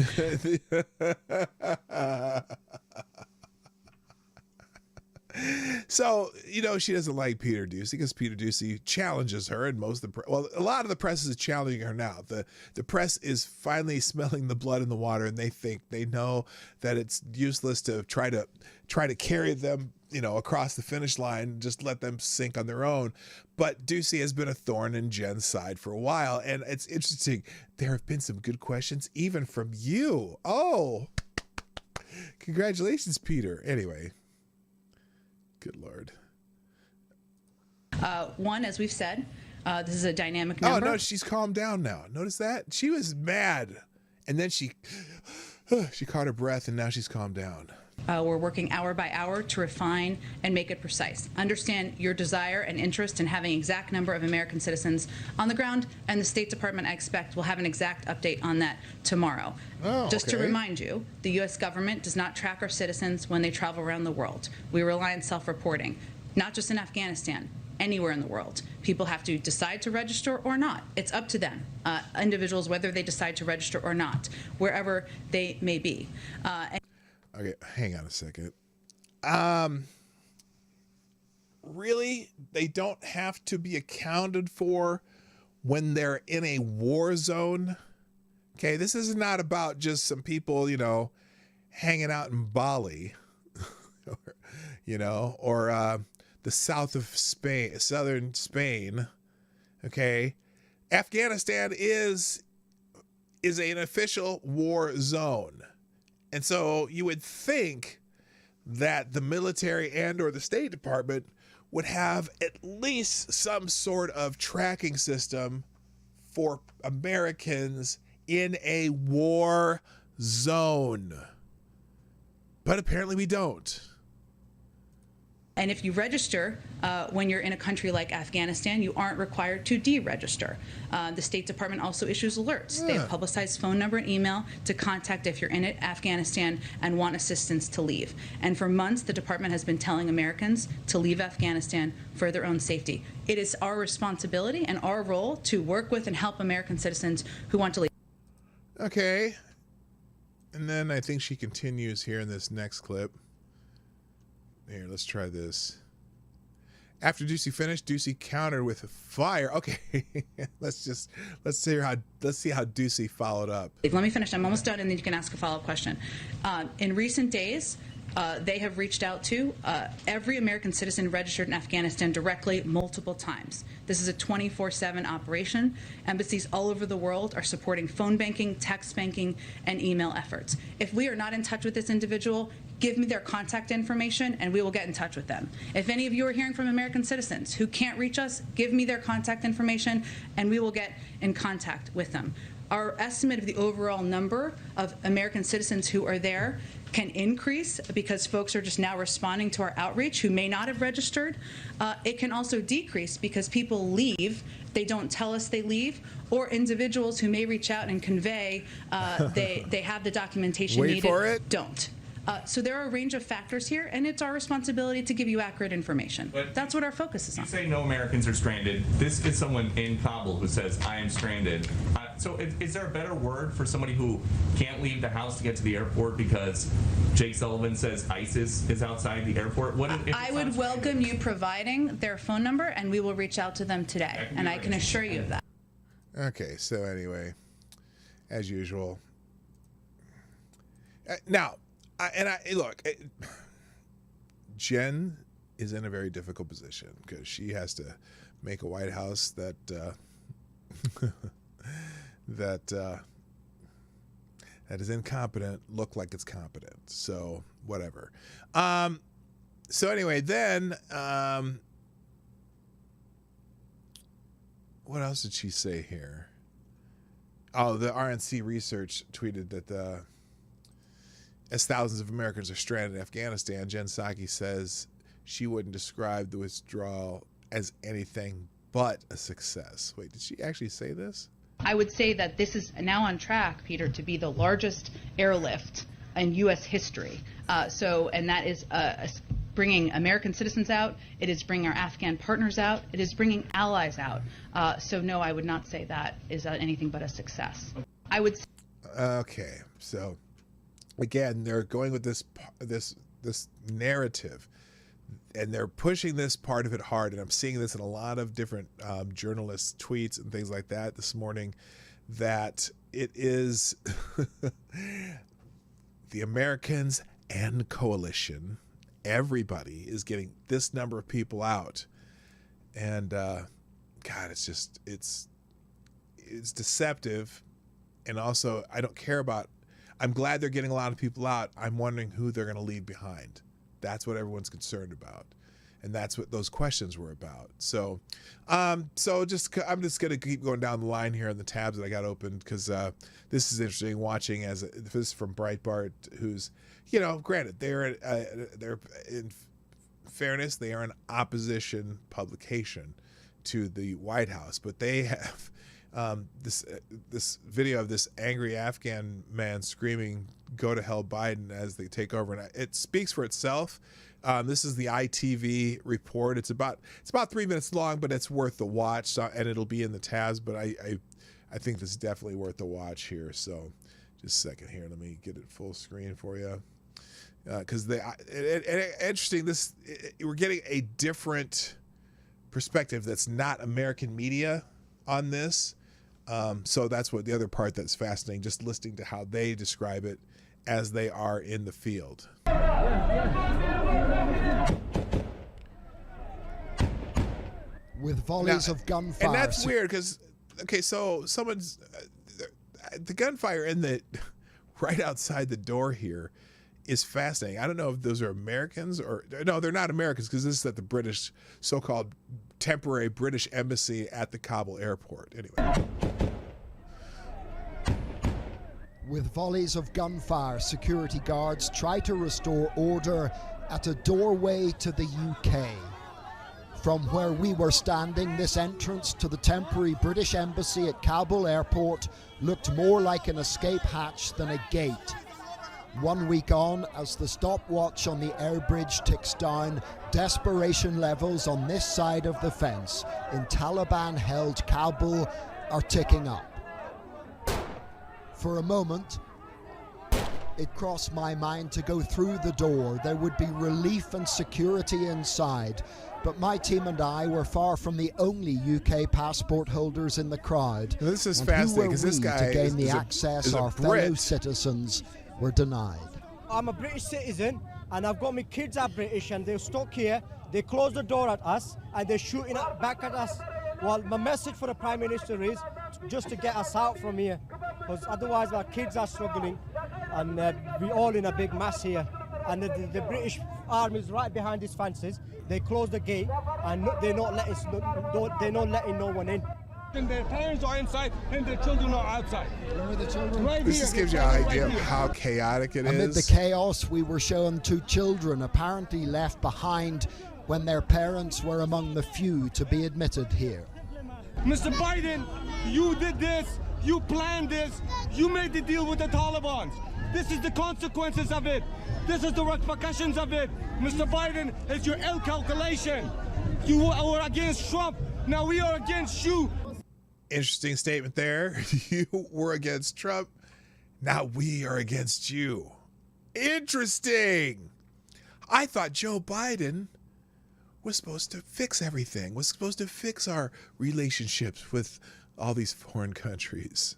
So, you know, she doesn't like Peter Doocy because Peter Doocy challenges her, and most of the a lot of the press is challenging her now. The press is finally smelling the blood in the water, and they know that it's useless to try to carry them, you know, across the finish line, just let them sink on their own. But Doocy has been a thorn in Jen's side for a while, and it's interesting. There have been some good questions, even from you. Oh, congratulations, Peter. Anyway. Good Lord. One, as we've said, this is a dynamic number. Oh, no, she's calmed down now. Notice that? She was mad. And then she caught her breath, and now she's calmed down. We're working hour by hour to refine and make it precise. Understand your desire and interest in having exact number of American citizens on the ground, and the State Department, I expect, will have an exact update on that tomorrow. Oh, Just to remind you, the U.S. government does not track our citizens when they travel around the world. We rely on self-reporting, not just in Afghanistan, anywhere in the world. People have to decide to register or not. It's up to them, individuals, whether they decide to register or not, wherever they may be. Okay, hang on a second. Really? They don't have to be accounted for when they're in a war zone? Okay, this is not about just some people, you know, hanging out in Bali, or the south of Spain, southern Spain. Okay, Afghanistan is an official war zone. And so you would think that the military and or the State Department would have at least some sort of tracking system for Americans in a war zone. But apparently we don't. And if you register when you're in a country like Afghanistan, you aren't required to deregister. The State Department also issues alerts. They have publicized phone number and email to contact if you're in Afghanistan and want assistance to leave. And for months, the department has been telling Americans to leave Afghanistan for their own safety. It is our responsibility and our role to work with and help American citizens who want to leave. Okay. And then I think she continues here in this next clip. Here, let's try this. After Doocy finished, Doocy countered with fire. Okay, let's see how Doocy followed up. Let me finish. I'm almost done, and then you can ask a follow-up question. In recent days, they have reached out to every American citizen registered in Afghanistan directly multiple times. This is a 24/7 operation. Embassies all over the world are supporting phone banking, text banking, and email efforts. If we are not in touch with this individual, give me their contact information and we will get in touch with them. If any of you are hearing from American citizens who can't reach us, give me their contact information and we will get in contact with them. Our estimate of the overall number of American citizens who are there can increase because folks are just now responding to our outreach who may not have registered. It can also decrease because people leave, they don't tell us they leave, or individuals who may reach out and convey they have the documentation needed, for it. Don't. So there are a range of factors here, and it's our responsibility to give you accurate information. But that's what our focus is on. You say no Americans are stranded. This is someone in Kabul who says, I am stranded. So is there a better word for somebody who can't leave the house to get to the airport because Jake Sullivan says ISIS is outside the airport? I would welcome you providing their phone number, and we will reach out to them today, and I can assure you of that. Okay, so anyway, as usual. Now, look, Jen is in a very difficult position because she has to make a White House that that is incompetent look like it's competent. So whatever. So anyway, then what else did she say here? Oh, the RNC research tweeted that as thousands of Americans are stranded in Afghanistan, Jen Psaki says she wouldn't describe the withdrawal as anything but a success. Wait, did she actually say this? I would say that this is now on track, Peter, to be the largest airlift in U.S. history. And that is bringing American citizens out. It is bringing our Afghan partners out. It is bringing allies out. So no, I would not say that is anything but a success. I would. Okay, so again, they're going with this narrative and they're pushing this part of it hard. And I'm seeing this in a lot of different journalists' tweets and things like that this morning, that it is the Americans and coalition, everybody is getting this number of people out. And God, it's deceptive. And also, I don't care about, I'm glad they're getting a lot of people out. I'm wondering who they're going to leave behind. That's what everyone's concerned about. And that's what those questions were about. So, I'm just going to keep going down the line here on the tabs that I got opened, because this is interesting watching this is from Breitbart, who's, granted, they're in fairness, they are an opposition publication to the White House, but they have this video of this angry Afghan man screaming, "Go to hell, Biden," as they take over, and it speaks for itself. This is the ITV report. It's about 3 minutes long, but it's worth the watch. And it'll be in the tabs. But I think this is definitely worth the watch here. So, just a second here. Let me get it full screen for you. Because interesting. We're getting a different perspective that's not American media on this. So that's what the other part that's fascinating. Just listening to how they describe it as they are in the field. With volleys of gunfire. And that's weird because, okay, so someone's the gunfire in the right outside the door here is fascinating. I don't know if those are Americans or no, they're not Americans, because this is at the British, so-called temporary British embassy at the Kabul airport. Anyway. With volleys of gunfire, security guards try to restore order at a doorway to the UK. From where we were standing, this entrance to the temporary British embassy at Kabul airport looked more like an escape hatch than a gate. 1 week on, as the stopwatch on the air bridge ticks down, desperation levels on this side of the fence in Taliban-held Kabul are ticking up. For a moment, it crossed my mind to go through the door. There would be relief and security inside. But my team and I were far from the only UK passport holders in the crowd. Now, this is fascinating because this guy to gain the access our fellow citizens were denied. I'm a British citizen and I've got my kids are British and they're stuck here. They close the door at us and they're shooting back at us. Well, my message for the Prime Minister is just to get us out from here, because otherwise our kids are struggling and we're all in a big mess here. And the British army is right behind these fences. They close the gate and they're not letting no one in. And their parents are inside and their children are outside. Where are the children? Right this here. just gives you an idea of how chaotic it is. Amid the chaos, we were shown two children apparently left behind when their parents were among the few to be admitted here. Mr. Biden, you did this, you planned this, you made the deal with the Taliban. This is the consequences of it. This is the repercussions of it. Mr. Biden, it's your ill calculation. You were against Trump, now we are against you. Interesting statement there. You were against Trump, now we are against you. Interesting. I thought Joe Biden was supposed to fix everything, was supposed to fix our relationships with all these foreign countries.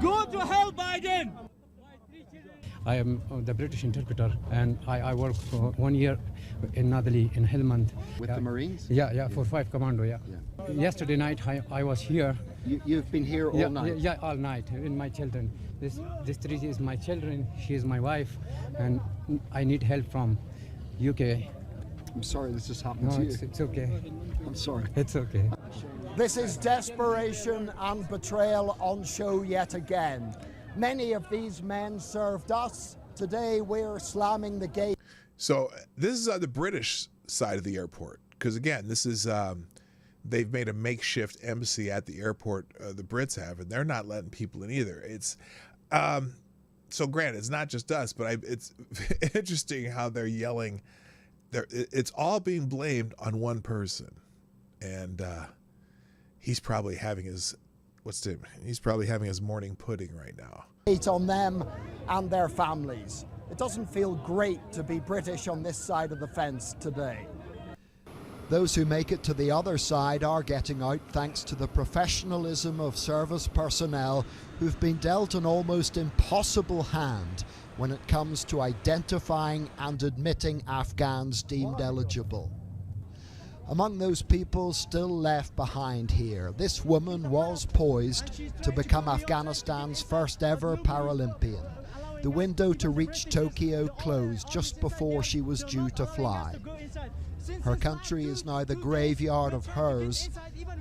Go to hell, Biden! I am the British interpreter, and I work for 1 year in Nadali in Helmand. With the Marines? Yeah, for 5 Commando, yeah. Yesterday night I was here. You've been here all night? Yeah, all night, with my children. This three is my children, she is my wife, and I need help from UK. I'm sorry this has happened to you. It's okay. I'm sorry. It's okay. This is desperation and betrayal on show yet again. Many of these men served us. Today we're slamming the gate. So this is on the British side of the airport, because again, this is they've made a makeshift embassy at the airport. The Brits have, and they're not letting people in either. It's so granted, it's not just us, but it's interesting how they're yelling. It's all being blamed on one person, and he's probably having his he's probably having his morning pudding right now. On them and their families. It doesn't feel great to be British on this side of the fence today. Those who make it to the other side are getting out thanks to the professionalism of service personnel who've been dealt an almost impossible hand when it comes to identifying and admitting Afghans deemed eligible. Among those people still left behind here, this woman was poised to become Afghanistan's first ever Paralympian. The window to reach Tokyo closed just before she was due to fly. Her country is now the graveyard of hers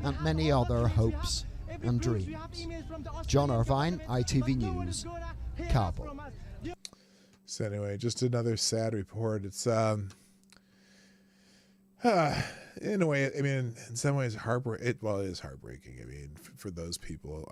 and many other hopes and dreams. John Irvine, ITV News, Kabul. So anyway, just another sad report. It's in a way, I mean, in some ways, it is heartbreaking. I mean, for those people.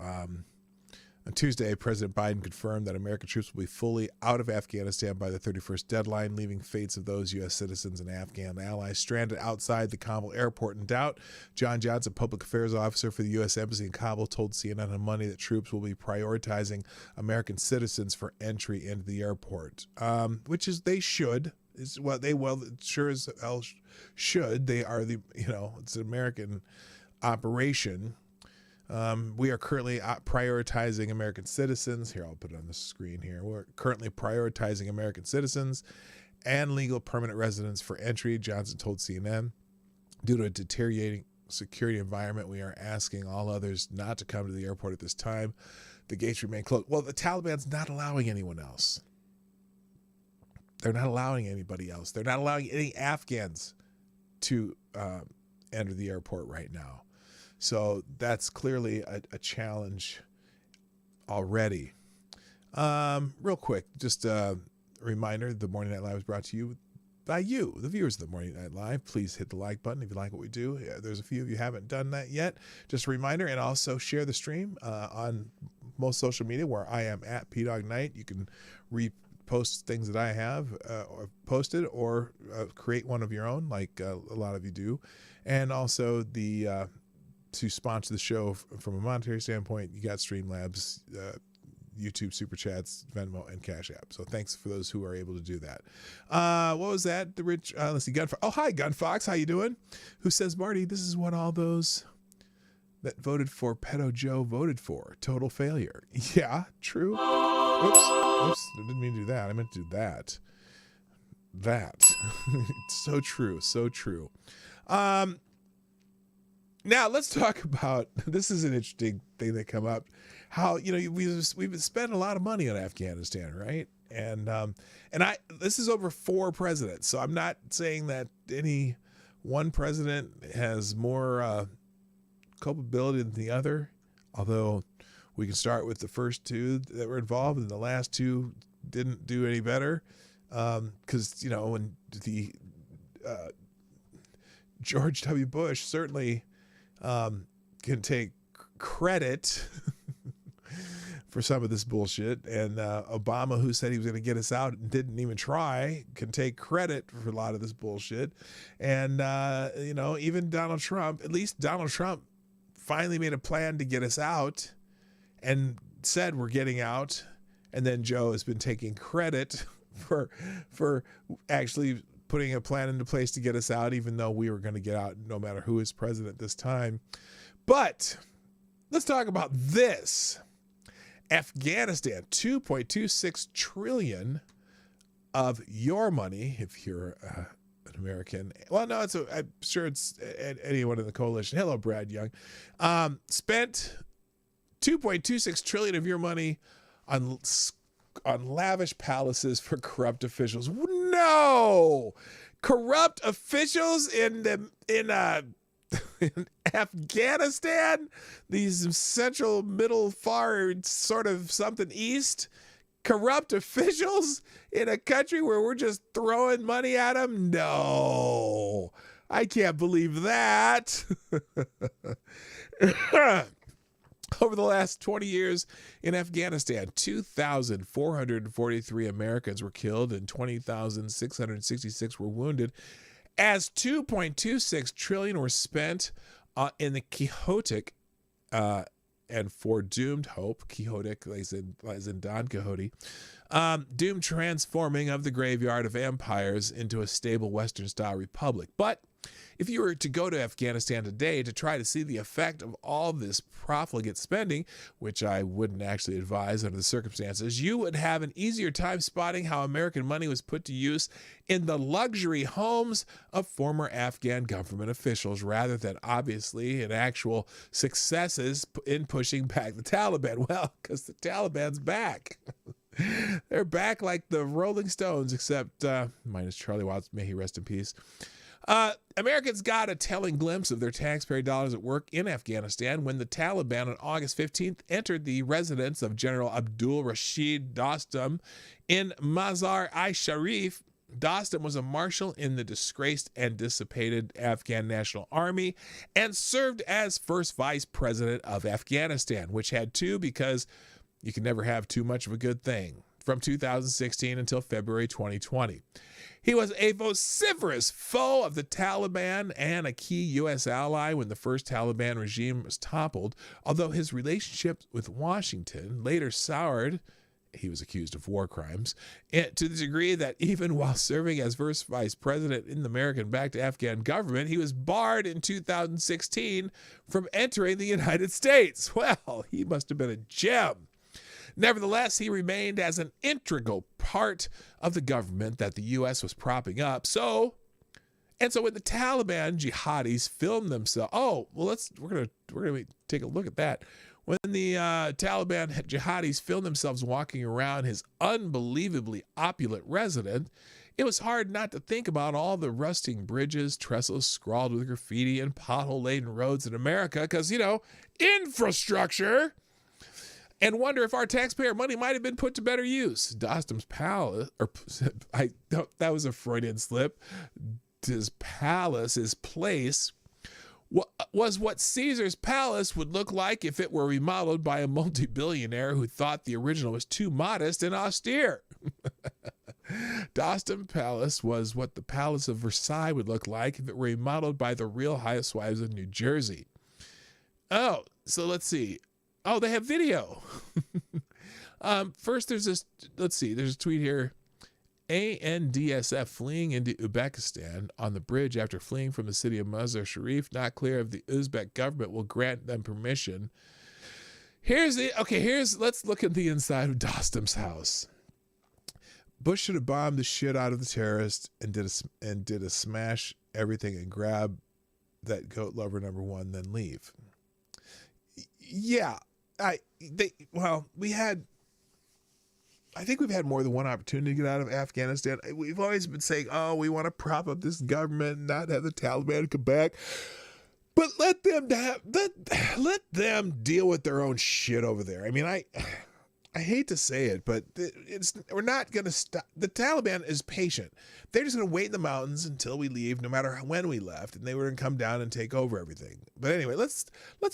On Tuesday, President Biden confirmed that American troops will be fully out of Afghanistan by the 31st deadline, leaving fates of those U.S. citizens and Afghan allies stranded outside the Kabul airport in doubt. John Johnson, public affairs officer for the U.S. Embassy in Kabul, told CNN on Monday that troops will be prioritizing American citizens for entry into the airport, which is they should. Is what they sure as hell should. They are it's an American operation. We are currently prioritizing American citizens. Here, I'll put it on the screen here. We're currently prioritizing American citizens and legal permanent residents for entry, Johnson told CNN. Due to a deteriorating security environment, we are asking all others not to come to the airport at this time. The gates remain closed. Well, the Taliban's not allowing anyone else. They're not allowing anybody else. They're not allowing any Afghans to enter the airport right now. So that's clearly a challenge already. Real quick, just a reminder, the Morning Night Live is brought to you by you, the viewers of the Morning Night Live. Please hit the like button if you like what we do. There's a few of you haven't done that yet. Just a reminder, and also share the stream on most social media where I am at PDawgKnight. You can repost things that I have or posted or create one of your own like a lot of you do. And also to sponsor the show from a monetary standpoint, you got Streamlabs, YouTube, SuperChats, Venmo, and Cashapp. So thanks for those who are able to do that. What was that? The rich, let's see, Gunfox. Oh, hi, Gunfox. How you doing? Who says, Marty, this is what all those that voted for Pedo Joe voted for. Total failure. Yeah, true. Oops. I didn't mean to do that. I meant to do that. So true. So true. Now let's talk about, this is an interesting thing that come up, how, we've spent a lot of money on Afghanistan, right? And this is over 4 presidents. So I'm not saying that any one president has more culpability than the other, although we can start with the first 2 that were involved and the last 2 didn't do any better. Because, when the George W. Bush certainly can take credit for some of this bullshit, and Obama, who said he was going to get us out and didn't even try, can take credit for a lot of this bullshit. And even Donald Trump, at least Donald Trump finally made a plan to get us out and said we're getting out, and then Joe has been taking credit for actually putting a plan into place to get us out, even though we were going to get out no matter who is president this time. But let's talk about this. Afghanistan, $2.26 trillion of your money, if you're an American. Well, no, I'm sure it's anyone in the coalition. Hello, Brad Young. Spent $2.26 trillion of your money on lavish palaces for corrupt officials. No, corrupt officials in Afghanistan, these central, middle, far, sort of something east, corrupt officials in a country where we're just throwing money at them. No, I can't believe that. Over the last 20 years in Afghanistan, 2,443 Americans were killed and 20,666 were wounded, as $2.26 trillion were spent in the Quixotic and for doomed hope. Quixotic, as in Don Quixote. doomed transforming of the graveyard of empires into a stable Western-style republic. But if you were to go to Afghanistan today to try to see the effect of all this profligate spending, which I wouldn't actually advise under the circumstances, you would have an easier time spotting how American money was put to use in the luxury homes of former Afghan government officials, rather than obviously in actual successes in pushing back the Taliban. Well, because the Taliban's back. They're back like the Rolling Stones, except minus Charlie Watts, may he rest in peace. Americans got a telling glimpse of their taxpayer dollars at work in Afghanistan when the Taliban on August 15th entered the residence of General Abdul Rashid Dostum in Mazar-i-Sharif. Dostum was a marshal in the disgraced and dissipated Afghan National Army and served as first vice president of Afghanistan, which had two, because you can never have too much of a good thing, from 2016 until February 2020. He was a vociferous foe of the Taliban and a key U.S. ally when the first Taliban regime was toppled, although his relationship with Washington later soured. He was accused of war crimes, to the degree that even while serving as first vice president in the American-backed Afghan government, he was barred in 2016 from entering the United States. Well, he must have been a gem. Nevertheless, he remained as an integral part of the government that the U.S. was propping up. So when the Taliban jihadis filmed themselves, we're gonna take a look at that. When the Taliban jihadis filmed themselves walking around his unbelievably opulent residence, it was hard not to think about all the rusting bridges, trestles scrawled with graffiti, and pothole-laden roads in America, because, infrastructure, and wonder if our taxpayer money might have been put to better use. Dostum's palace, that was a Freudian slip. His palace, his place, was what Caesar's palace would look like if it were remodeled by a multi-billionaire who thought the original was too modest and austere. Dostum Palace was what the Palace of Versailles would look like if it were remodeled by the Real Housewives of New Jersey. Oh, so let's see. Oh, they have video. First, there's a tweet here. ANDSF fleeing into Uzbekistan on the bridge after fleeing from the city of Mazar-Sharif. Not clear if the Uzbek government will grant them permission. Let's look at the inside of Dostum's house. Bush should have bombed the shit out of the terrorists and did a smash everything and grab that goat lover number one, then leave. Yeah, I think we've had more than one opportunity to get out of Afghanistan. We've always been saying, we want to prop up this government and not have the Taliban come back. But let them deal with their own shit over there. I mean, I hate to say it, but we're not going to stop. The Taliban is patient. They're just going to wait in the mountains until we leave, no matter when we left, and they were going to come down and take over everything. But anyway, let's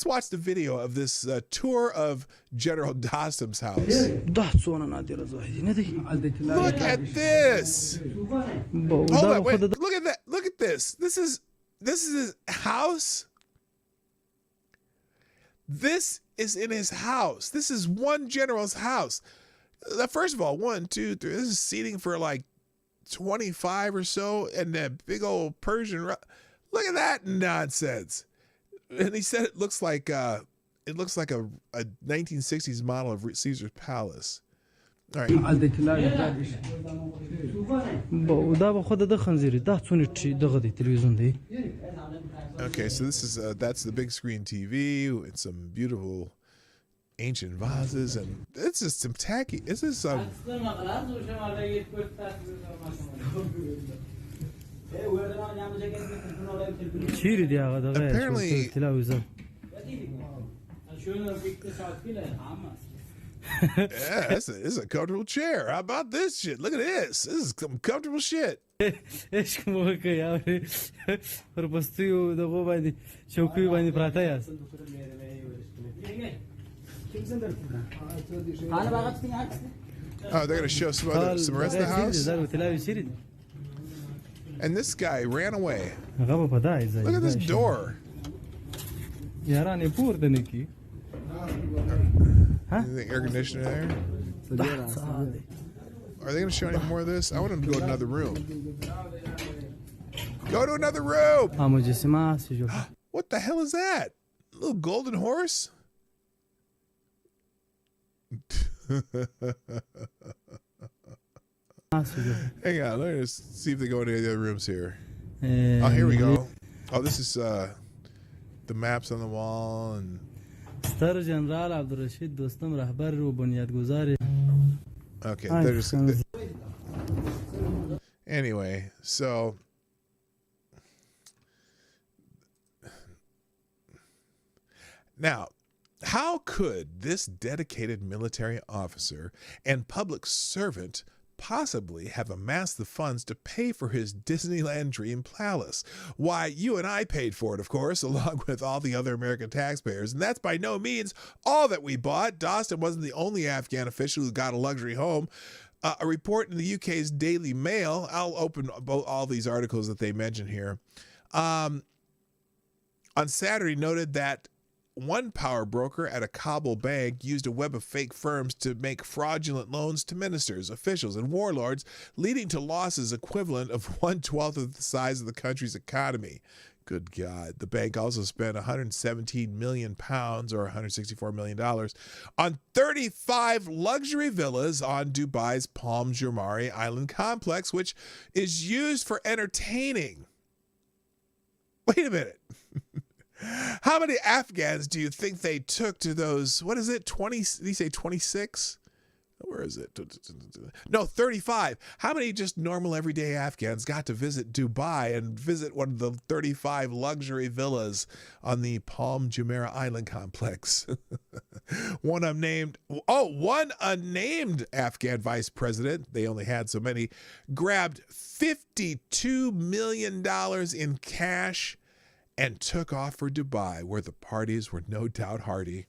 watch the video of this tour of General Dostum's house. Look at this. Hold on, wait. Look at that. Look at this. This is his house. This is in his house. This is one general's house. First of all, 1, 2, 3. This is seating for like 25 or so, and that big old Persian. Look at that nonsense. And he said it looks like a 1960s model of Caesar's palace. All right. Okay, so this is that's the big screen TV with some beautiful ancient vases, and it's just some tacky. This is some. Apparently. Yeah, this is a comfortable chair. How about this shit? Look at this. This is some comfortable shit. Oh, they're gonna show some rest of the house. And this guy ran away. Look at this door. Anything air conditioner there? Are they going to show any more of this? I want them to go to another room. Go to another room. What the hell is that? A little golden horse? Hang on, let me just see if they go into the other rooms here. Oh, here we go. Oh, this is the maps on the wall and. Okay, they're just. Anyway, so. Now, how could this dedicated military officer and public servant possibly have amassed the funds to pay for his Disneyland dream palace? Why, you and I paid for it, of course, along with all the other American taxpayers. And that's by no means all that we bought. Dawson wasn't the only Afghan official who got a luxury home. A report in the UK's Daily Mail, I'll open all these articles that they mention here, on Saturday noted that one power broker at a Kabul bank used a web of fake firms to make fraudulent loans to ministers, officials, and warlords, leading to losses equivalent of 1/12 of the size of the country's economy. Good God. The bank also spent £117 million, or $164 million, on 35 luxury villas on Dubai's Palm Jumeirah Island complex, which is used for entertaining. Wait a minute. How many Afghans do you think they took to those, what is it, 20, did he say 26? Where is it? No, 35. How many just normal everyday Afghans got to visit Dubai and visit one of the 35 luxury villas on the Palm Jumeirah Island complex? One unnamed Afghan vice president, they only had so many, grabbed $52 million in cash and took off for Dubai, where the parties were no doubt hearty.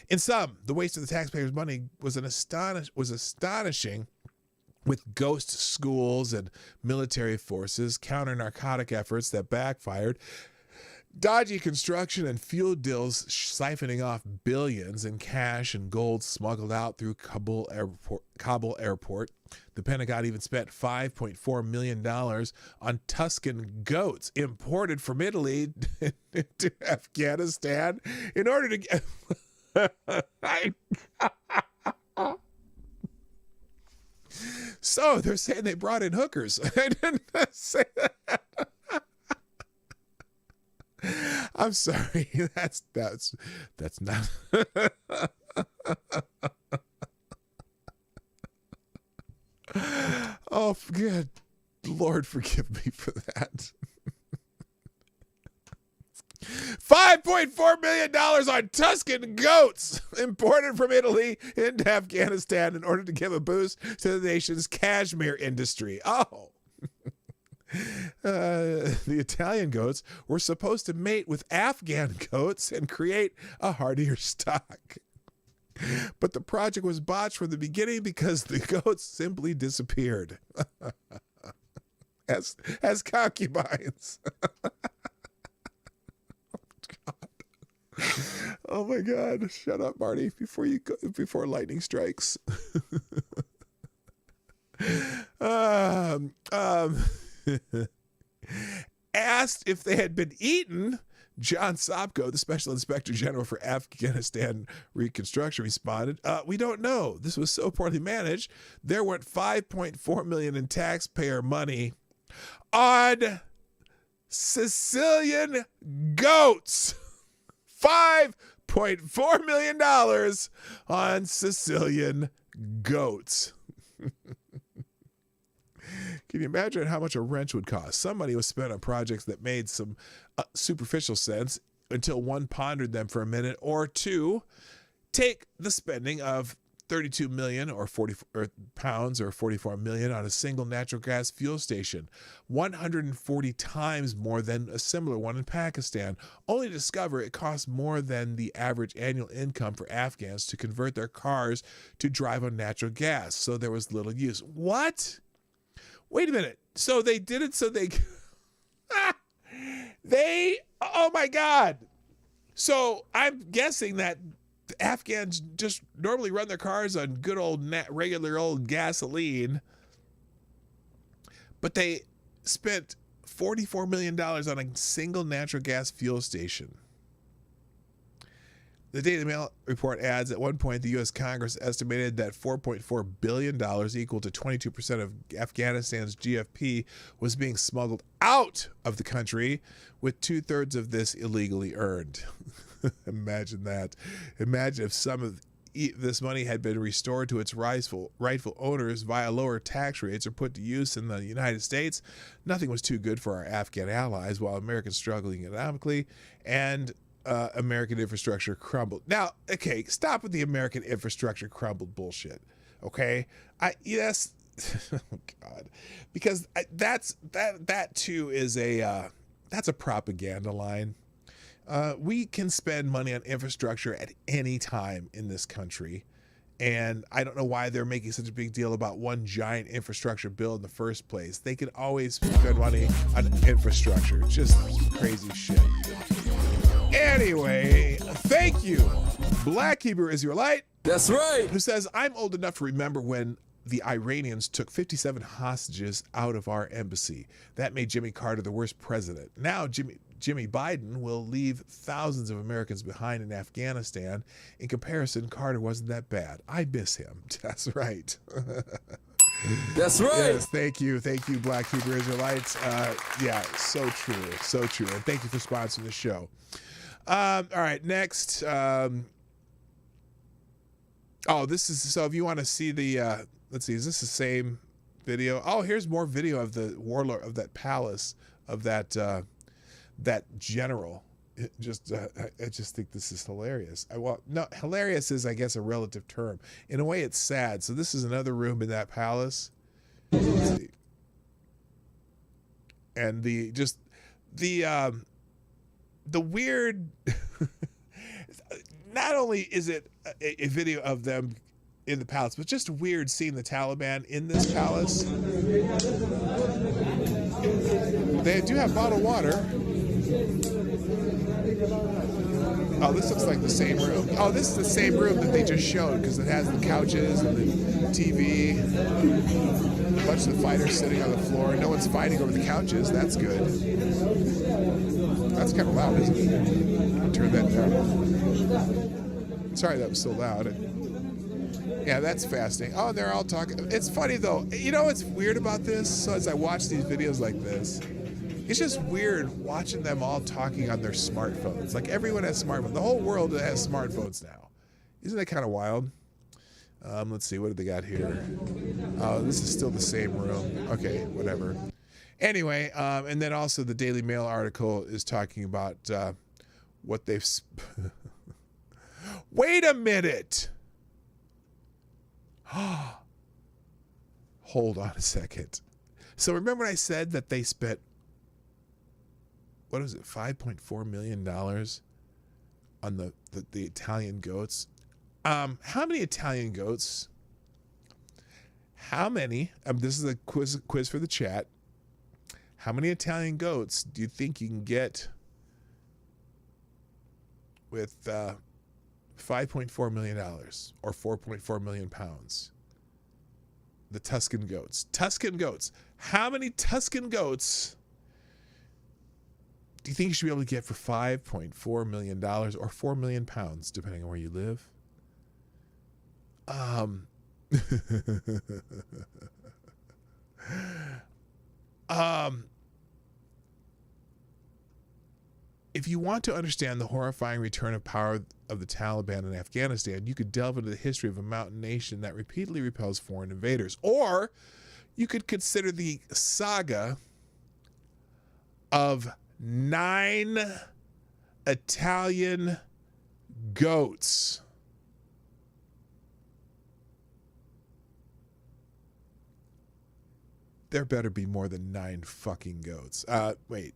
In sum, the waste of the taxpayers' money was astonishing, with ghost schools and military forces, counter-narcotic efforts that backfired, dodgy construction and fuel deals siphoning off billions in cash and gold smuggled out through Kabul airport. The Pentagon even spent $5.4 million on Tuscan goats imported from Italy to Afghanistan in order to get... So they're saying they brought in hookers. I didn't say that. I'm sorry. That's not. Oh, good Lord, forgive me for that. $5.4 million on Tuscan goats imported from Italy into Afghanistan in order to give a boost to the nation's cashmere industry. Oh. The Italian goats were supposed to mate with Afghan goats and create a hardier stock. But the project was botched from the beginning because the goats simply disappeared as concubines. Oh my God! Shut up, Marty, before lightning strikes. Asked if they had been eaten, John Sopko, the Special Inspector General for Afghanistan Reconstruction, responded, "We don't know. This was so poorly managed. There went $5.4 million in taxpayer money on Sicilian goats." $5.4 million on Sicilian goats. Can you imagine how much a wrench would cost? Some money was spent on projects that made some superficial sense until one pondered them for a minute or two. Take the spending of $32 million or pounds or $44 million on a single natural gas fuel station, 140 times more than a similar one in Pakistan, only to discover it costs more than the average annual income for Afghans to convert their cars to drive on natural gas. So there was little use. What? Wait a minute. So they did it so they... oh my God. So I'm guessing that Afghans just normally run their cars on good old regular old gasoline, but they spent $44 million on a single natural gas fuel station. The Daily Mail report adds at one point the U.S. Congress estimated that $4.4 billion, equal to 22% of Afghanistan's GFP, was being smuggled out of the country, with 2/3 of this illegally earned. Imagine that. Imagine if some of this money had been restored to its rightful owners via lower tax rates or put to use in the United States. Nothing was too good for our Afghan allies, while Americans struggling economically and American infrastructure crumbled. Now, okay, stop with the American infrastructure crumbled bullshit. Okay, yes, oh God, because that too is that's a propaganda line. We can spend money on infrastructure at any time in this country. And I don't know why they're making such a big deal about one giant infrastructure bill in the first place. They can always spend money on infrastructure. It's just crazy shit. Anyway, thank you, Black Hebrew Israelite. That's right. Who says, I'm old enough to remember when the Iranians took 57 hostages out of our embassy. That made Jimmy Carter the worst president. Now Jimmy Biden will leave thousands of Americans behind in Afghanistan. In comparison, Carter wasn't that bad. I miss him. That's right. That's right. Yes, thank you, Black Hebrew Israelites. Yeah, so true. And thank you for sponsoring the show. All right, next. This is, so if you want to see the, let's see, is this the same video? Oh, here's more video of the warlord of that palace, of that general. I just think this is hilarious. Hilarious is, I guess, a relative term. In a way, it's sad. So this is another room in that palace. Let's see. And the weird, not only is it a video of them in the palace, but just weird seeing the Taliban in this palace. They do have bottled water. Oh, this looks like the same room. Oh, this is the same room that they just showed, because it has the couches and the TV. A bunch of the fighters sitting on the floor. No one's fighting over the couches. That's good. That's kind of loud, isn't it? I'll turn that down. Sorry that was so loud. Yeah, that's fascinating. Oh, they're all talking. It's funny, though. You know what's weird about this? So as I watch these videos like this, it's just weird watching them all talking on their smartphones. Like, everyone has smartphones. The whole world has smartphones now. Isn't that kind of wild? Let's see. What do they got here? Oh, this is still the same room. Okay, whatever. Anyway, and then also the Daily Mail article is talking about what they've... Wait a minute! Hold on a second. So remember when I said that they spent, what is it, $5.4 million on the Italian goats? How many Italian goats? How many? This is a quiz for the chat. How many Italian goats do you think you can get with $5.4 million or 4.4 million pounds? The Tuscan goats. Tuscan goats. How many Tuscan goats do you think you should be able to get for $5.4 million or 4 million pounds, depending on where you live? If you want to understand the horrifying return of power of the Taliban in Afghanistan, you could delve into the history of a mountain nation that repeatedly repels foreign invaders. Or you could consider the saga of 9 Italian goats. There better be more than 9 fucking goats. Wait.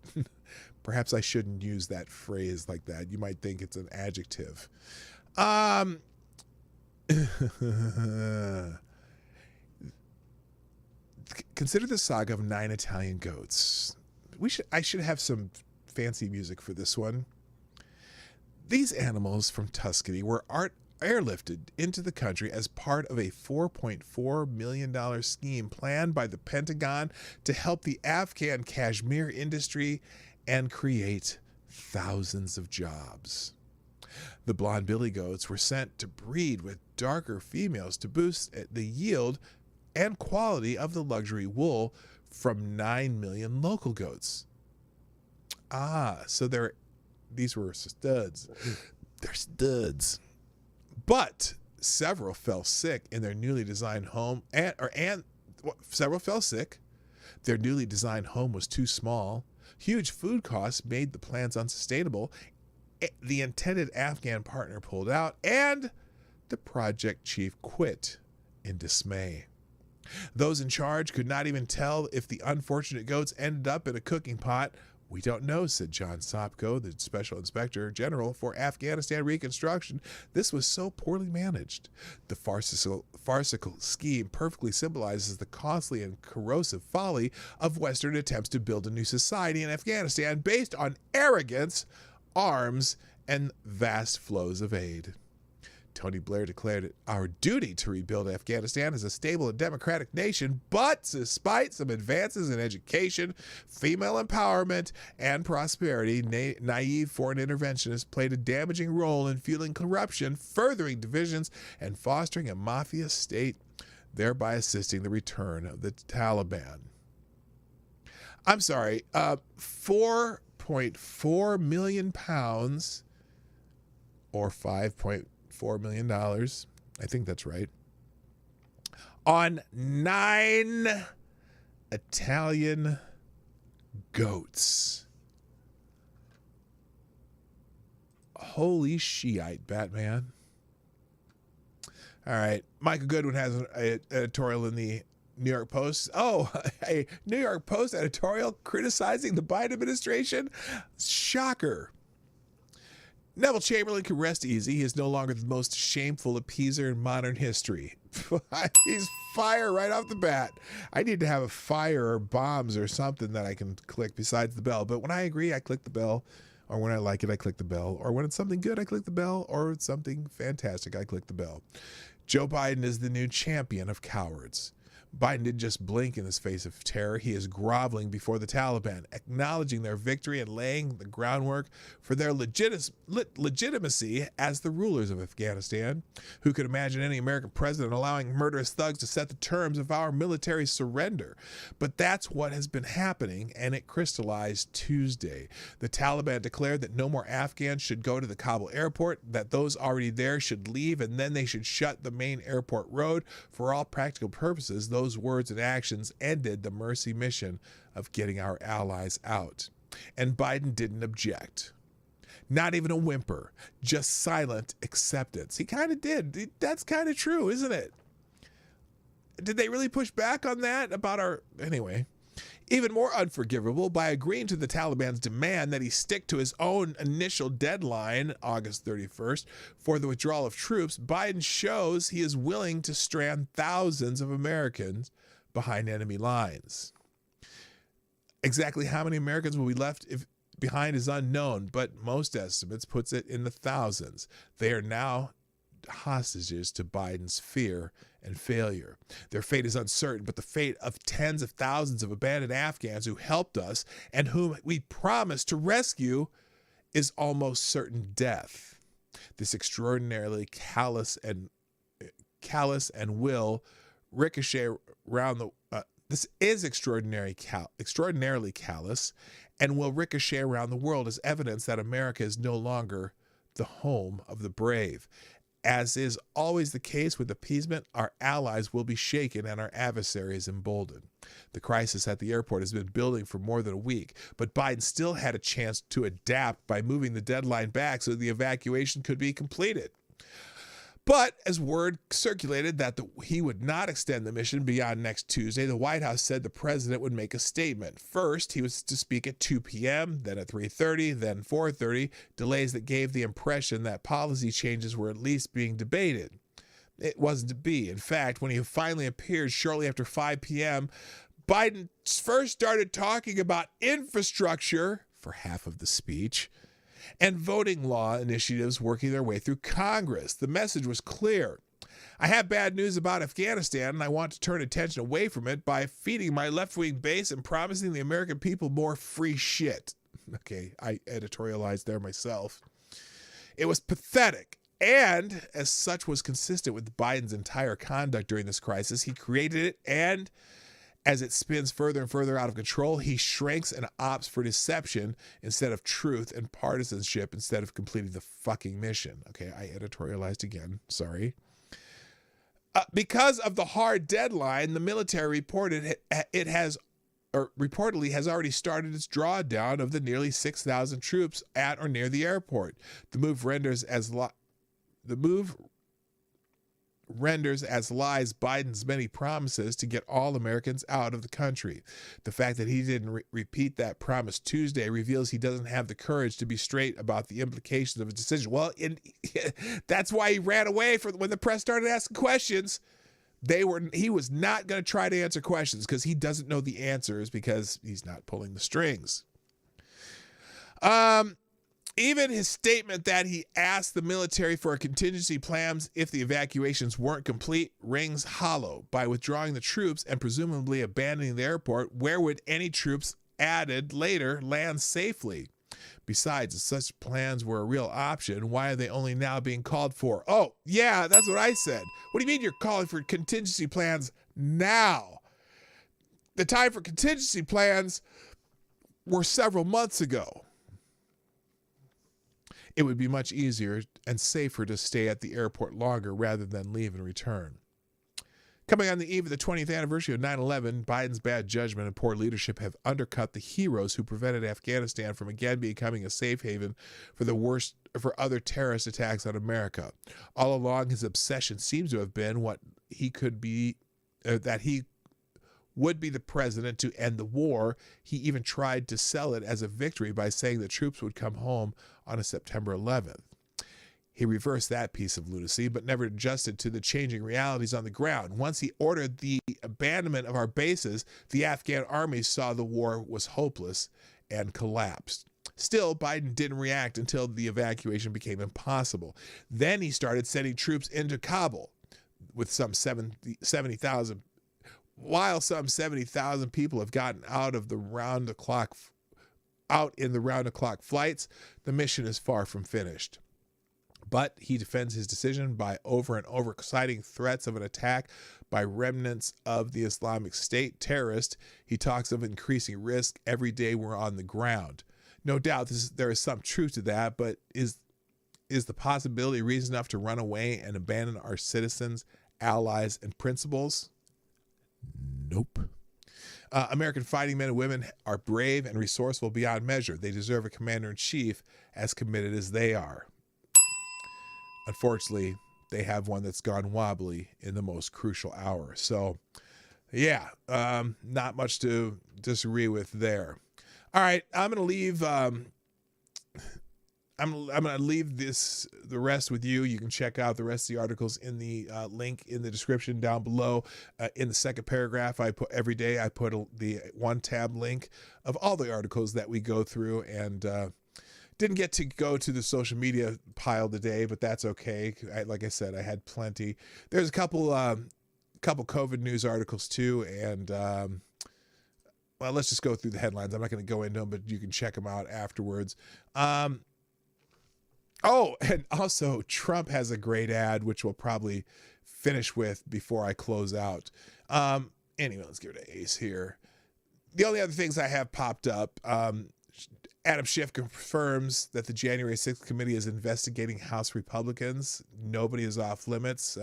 Perhaps I shouldn't use that phrase like that. You might think it's an adjective. Consider the saga of 9 Italian goats. I should have some fancy music for this one. These animals from Tuscany were airlifted into the country as part of a $4.4 million scheme planned by the Pentagon to help the Afghan cashmere industry and create thousands of jobs. The blonde billy goats were sent to breed with darker females to boost the yield and quality of the luxury wool from 9 million local goats. So these were studs. They're studs. But several fell sick in their newly designed home, several fell sick. Their newly designed home was too small. Huge food costs made the plans unsustainable. The intended Afghan partner pulled out, and the project chief quit in dismay. Those in charge could not even tell if the unfortunate goats ended up in a cooking pot. We don't know, said John Sopko, the Special Inspector General for Afghanistan Reconstruction. This was so poorly managed. The farcical scheme perfectly symbolizes the costly and corrosive folly of Western attempts to build a new society in Afghanistan based on arrogance, arms, and vast flows of aid. Tony Blair declared it our duty to rebuild Afghanistan as a stable and democratic nation, but despite some advances in education, female empowerment, and prosperity, naive foreign interventionists played a damaging role in fueling corruption, furthering divisions, and fostering a mafia state, thereby assisting the return of the Taliban. I'm sorry, 4.4 million pounds, or $5.4 million, I think that's right, on 9 Italian goats. Holy Shiite, Batman. All right, Michael Goodwin has an editorial in the New York Post. Oh, a New York Post editorial criticizing the Biden administration? Shocker. Neville Chamberlain can rest easy. He is no longer the most shameful appeaser in modern history. He's fire right off the bat. I need to have a fire or bombs or something that I can click besides the bell. But when I agree, I click the bell. Or when I like it, I click the bell. Or when it's something good, I click the bell. Or it's something fantastic, I click the bell. Joe Biden is the new champion of cowards. Biden didn't just blink in the face of terror. He is groveling before the Taliban, acknowledging their victory and laying the groundwork for their legitimacy as the rulers of Afghanistan. Who could imagine any American president allowing murderous thugs to set the terms of our military surrender? But that's what has been happening, and it crystallized Tuesday. The Taliban declared that no more Afghans should go to the Kabul airport, that those already there should leave, and then they should shut the main airport road. For all practical purposes, those words and actions ended the mercy mission of getting our allies out. And Biden didn't object. Not even a whimper, just silent acceptance. He kind of did. That's kind of true, isn't it? Did they really push back on that about our... Anyway. Even more unforgivable, by agreeing to the Taliban's demand that he stick to his own initial deadline, August 31st, for the withdrawal of troops, Biden shows he is willing to strand thousands of Americans behind enemy lines. Exactly how many Americans will be left behind is unknown, but most estimates puts it in the thousands. They are now hostages to Biden's fear and failure. Their fate is uncertain, but the fate of tens of thousands of abandoned Afghans who helped us and whom we promised to rescue is almost certain death. This extraordinarily callous and will ricochet around the. This is extraordinarily callous and will ricochet around the world as evidence that America is no longer the home of the brave. As is always the case with appeasement, our allies will be shaken and our adversaries emboldened. The crisis at the airport has been building for more than a week, but Biden still had a chance to adapt by moving the deadline back so the evacuation could be completed. But as word circulated that he would not extend the mission beyond next Tuesday, the White House said the president would make a statement. First, he was to speak at 2 p.m., then at 3:30, then 4:30, delays that gave the impression that policy changes were at least being debated. It wasn't to be. In fact, when he finally appeared shortly after 5 p.m., Biden first started talking about infrastructure for half of the speech. and voting law initiatives working their way through Congress. The message was clear. I have bad news about Afghanistan, and I want to turn attention away from it by feeding my left-wing base and promising the American people more free shit. Okay, I editorialized there myself. It was pathetic, and as such was consistent with Biden's entire conduct during this crisis. He created it, and as it spins further and further out of control, he shrinks and opts for deception instead of truth and partisanship instead of completing the fucking mission. Okay, I editorialized again. Sorry. Because of the hard deadline, the military reportedly has already started its drawdown of the nearly 6,000 troops at or near the airport. The move renders as lies Biden's many promises to get all Americans out of the country. The fact that he didn't repeat that promise Tuesday reveals he doesn't have the courage to be straight about the implications of his decision. Well, that's why he ran away from when the press started asking questions. He was not going to try to answer questions because he doesn't know the answers because he's not pulling the strings. Even his statement that he asked the military for a contingency plans if the evacuations weren't complete rings hollow. By withdrawing the troops and presumably abandoning the airport, where would any troops added later land safely? Besides, if such plans were a real option, why are they only now being called for? Oh, yeah, that's what I said. What do you mean you're calling for contingency plans now? The time for contingency plans were several months ago. It would be much easier and safer to stay at the airport longer rather than leave and return. Coming on the eve of the 20th anniversary of 9/11, Biden's bad judgment and poor leadership have undercut the heroes who prevented Afghanistan from again becoming a safe haven for other terrorist attacks on America. All along, his obsession seems to have been that he would be the president to end the war. He even tried to sell it as a victory by saying the troops would come home on a September 11th. He reversed that piece of lunacy, but never adjusted to the changing realities on the ground. Once he ordered the abandonment of our bases, the Afghan army saw the war was hopeless and collapsed. Still, Biden didn't react until the evacuation became impossible. Then he started sending troops into Kabul with some 70,000. While some 70,000 people have gotten out in the round-the-clock flights, the mission is far from finished. But he defends his decision by over and over citing threats of an attack by remnants of the Islamic State terrorists. He talks of increasing risk every day we're on the ground. No doubt there is some truth to that, but is the possibility reason enough to run away and abandon our citizens, allies, and principles? Nope. American fighting men and women are brave and resourceful beyond measure. They deserve a commander-in-chief as committed as they are. Unfortunately, they have one that's gone wobbly in the most crucial hour. So, yeah, not much to disagree with there. All right, I'm gonna leave. I'm gonna leave the rest with you. You can check out the rest of the articles in the link in the description down below. In the second paragraph, every day I put the one tab link of all the articles that we go through, and didn't get to go to the social media pile today, but that's okay. Like I said, I had plenty. There's a couple COVID news articles too, and well, let's just go through the headlines. I'm not going to go into them, but you can check them out afterwards. Oh, and also Trump has a great ad, which we'll probably finish with before I close out. Anyway, let's give it an ace here. The only other things I have popped up, Adam Schiff confirms that the January 6th committee is investigating House Republicans. Nobody is off limits.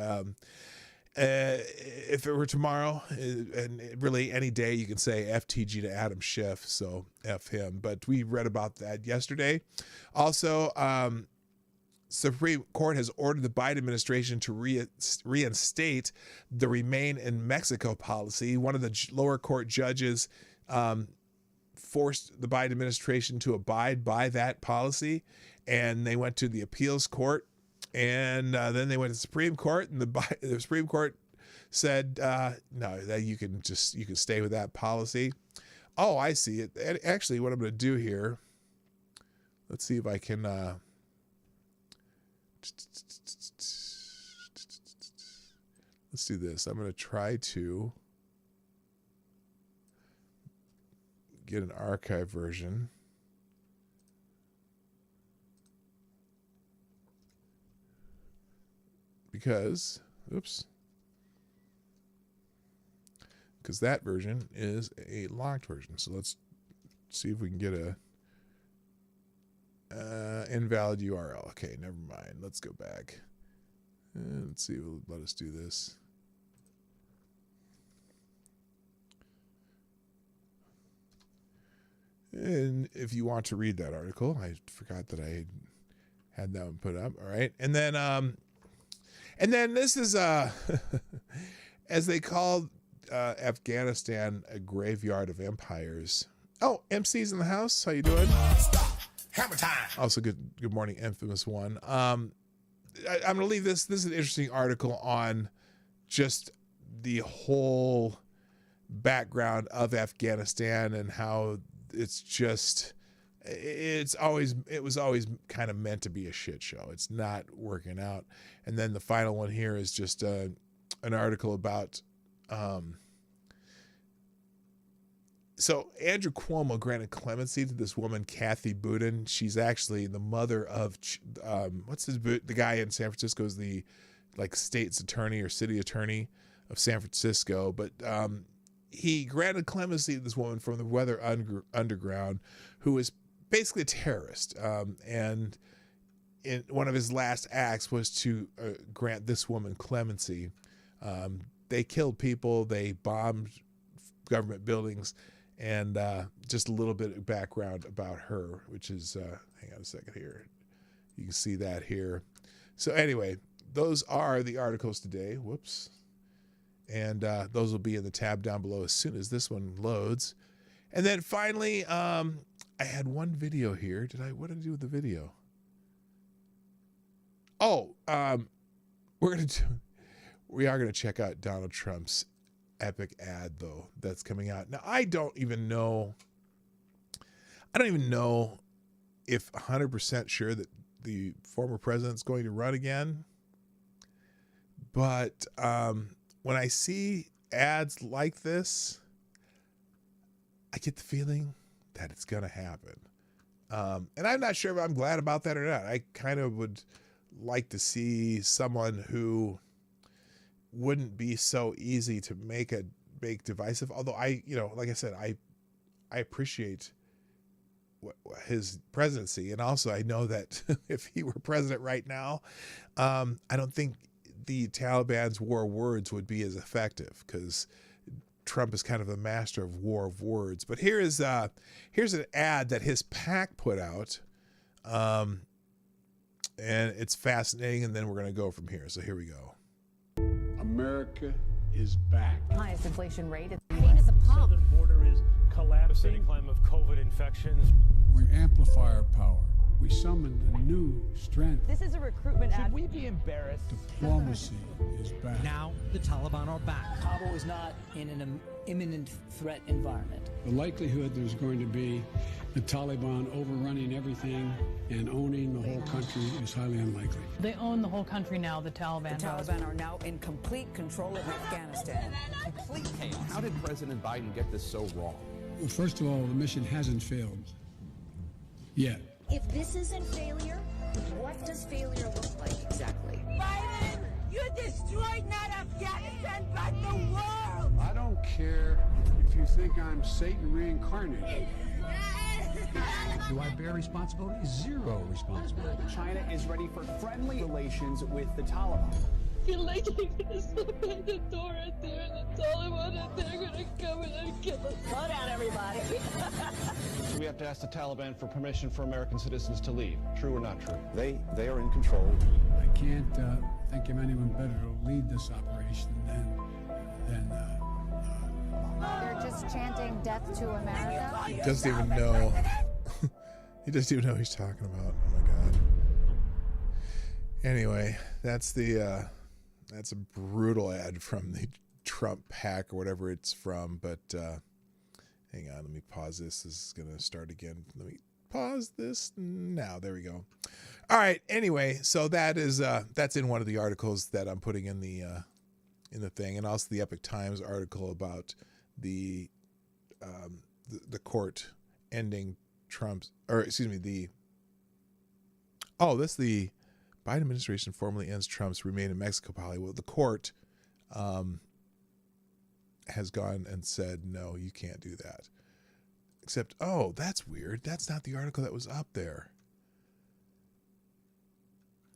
If it were tomorrow, and really any day, you can say FTG to Adam Schiff, so F him. But we read about that yesterday. Also, Supreme Court has ordered the Biden administration to reinstate the Remain in Mexico policy. One of the lower court judges forced the Biden administration to abide by that policy, and they went to the appeals court, and then they went to the Supreme Court, and the Supreme Court said no, that you can stay with that policy. Oh, I see it. And actually, what I'm going to do here, let's see if I can let's do this. I'm going to try to get an archive version. Because, oops. Because that version is a locked version. So let's see if we can get a invalid URL. Okay, never mind. Let's go back. Let's see if it'll let us do this. And if you want to read that article, I forgot that I had that one put up. All right. And then this is, as they called Afghanistan a graveyard of empires. Oh, MC's in the house. How you doing? Hammer time. Also, good morning, Infamous One. I'm going to leave this. This is an interesting article on just the whole background of Afghanistan and how it was always kind of meant to be a shit show. It's not working out. And then the final one here is just an article about so Andrew Cuomo granted clemency to this woman, Kathy Boudin. She's actually the mother of the guy in San Francisco is the state's attorney or city attorney of San Francisco. But he granted clemency to this woman from the Weather Underground, who is basically a terrorist. And in one of his last acts was to grant this woman clemency. They killed people. They bombed government buildings. And just a little bit of background about her, which is, hang on a second here. You can see that here. So anyway, those are the articles today. Whoops. And those will be in the tab down below as soon as this one loads. And then finally, I had one video here. What did I do with the video? Oh, we are going to check out Donald Trump's epic ad though that's coming out. Now, I don't even know if 100% sure that the former president's going to run again. But when I see ads like this, I get the feeling that it's going to happen. And I'm not sure if I'm glad about that or not. I kind of would like to see someone who wouldn't be so easy to make divisive. Although like I said, I appreciate his presidency. And also I know that if he were president right now, I don't think the Taliban's war of words would be as effective because Trump is kind of a master of war of words. But here's an ad that his PAC put out. And it's fascinating. And then we're going to go from here. So here we go. America is back. Highest inflation rate. Pain is a pump. Southern border is collapsing. The climb of COVID infections. We amplify our power. We summoned a new strength. This is a recruitment ad. Should we be embarrassed? Diplomacy is back. Now the Taliban are back. Kabul is not in an imminent threat environment. The likelihood there's going to be the Taliban overrunning everything and owning the whole country is highly unlikely. They own the whole country now, the Taliban. The Taliban are now in complete control of Afghanistan. Complete chaos. How did President Biden get this so wrong? Well, first of all, the mission hasn't failed yet. If this isn't failure, what does failure look like exactly? Biden, you destroyed not Afghanistan, but the world! I don't care if you think I'm Satan reincarnated. Do I bear responsibility? Zero responsibility. China is ready for friendly relations with the Taliban. I feel like they're gonna open the door and they're the Taliban and they're gonna come in and kill us. Slow down, everybody. We have to ask the Taliban for permission for American citizens to leave. True or not true? They are in control. I can't think of anyone better to lead this operation than They're just chanting death to America. He doesn't even know. He doesn't even know what he's talking about. Oh my God. Anyway, that's a brutal ad from the Trump PAC or whatever it's from. But hang on, let me pause this. This is going to start again. Let me pause this now. There we go. All right. Anyway, so that's in one of the articles that I'm putting in the thing, and also the Epoch Times article about the court ending Trump's, or excuse me, the Biden administration formally ends Trump's Remain in Mexico policy. Well, the court has gone and said, no, you can't do that. Except, oh, that's weird. That's not the article that was up there.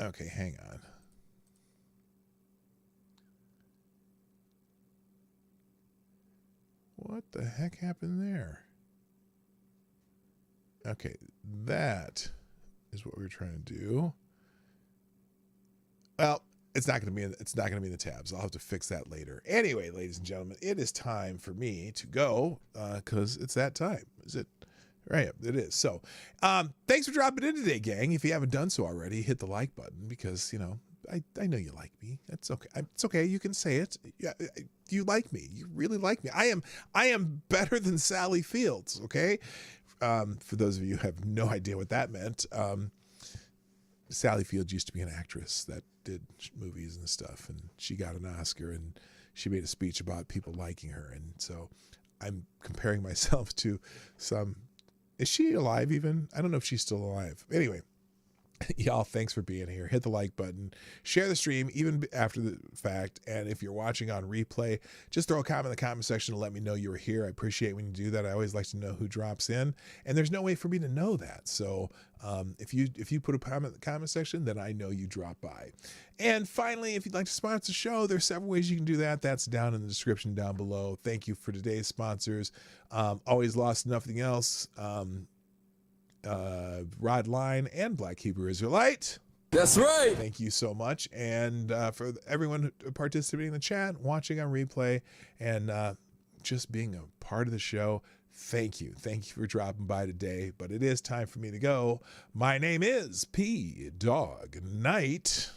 Okay, hang on. What the heck happened there? Okay, that is what we're trying to do. Well, it's not going to be in the tabs. I'll have to fix that later. Anyway, ladies and gentlemen, it is time for me to go because it's that time. Is it? Right, it is. So, thanks for dropping in today, gang. If you haven't done so already, hit the like button because, you know, I know you like me. It's okay. It's okay. You can say it. Yeah, you like me. You really like me. I am better than Sally Fields. Okay. For those of you who have no idea what that meant, Sally Fields used to be an actress that did movies and stuff, and she got an Oscar, and she made a speech about people liking her, and so I'm comparing myself to some. Is she alive even? I don't know if she's still alive. Anyway, y'all, thanks for being here. Hit the like button. Share the stream even after the fact. And if you're watching on replay, just throw a comment in the comment section to let me know you were here. I appreciate when you do that. I always like to know who drops in. And there's no way for me to know that. So if you put a comment in the comment section, then I know you dropped by. And finally, if you'd like to sponsor the show, there's several ways you can do that. That's down in the description down below. Thank you for today's sponsors. Always Lost Nothing Else. Rod Line and Black Hebrew Israelite. That's right. Thank you so much. And for everyone participating in the chat, watching on replay, and just being a part of the show, thank you. Thank you for dropping by today. But it is time for me to go. My name is PDawgKnight,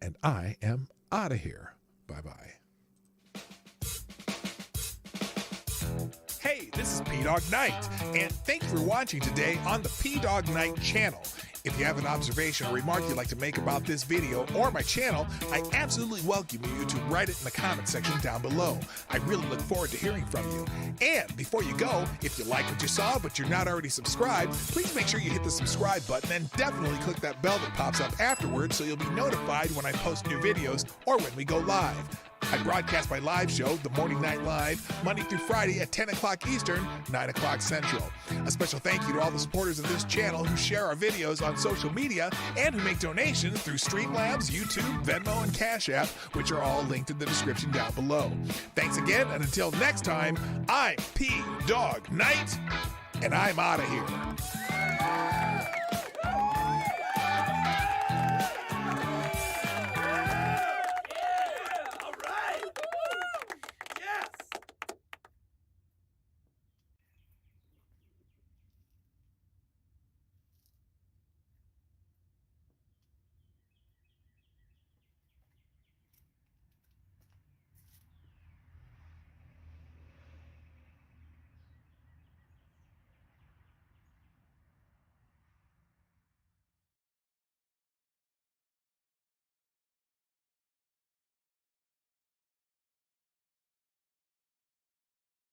and I am out of here. Bye-bye. Hey, this is PDawgKnight, and thank you for watching today on the PDawgKnight channel. If you have an observation or remark you'd like to make about this video or my channel, I absolutely welcome you to write it in the comment section down below. I really look forward to hearing from you. And before you go, if you like what you saw but you're not already subscribed, please make sure you hit the subscribe button and definitely click that bell that pops up afterwards so you'll be notified when I post new videos or when we go live. I broadcast my live show, The Morning Night Live, Monday through Friday at 10 o'clock Eastern, 9 o'clock Central. A special thank you to all the supporters of this channel who share our videos on social media and who make donations through Streamlabs, YouTube, Venmo, and Cashapp, which are all linked in the description down below. Thanks again, and until next time, I'm PDawgKnight, and I'm out of here.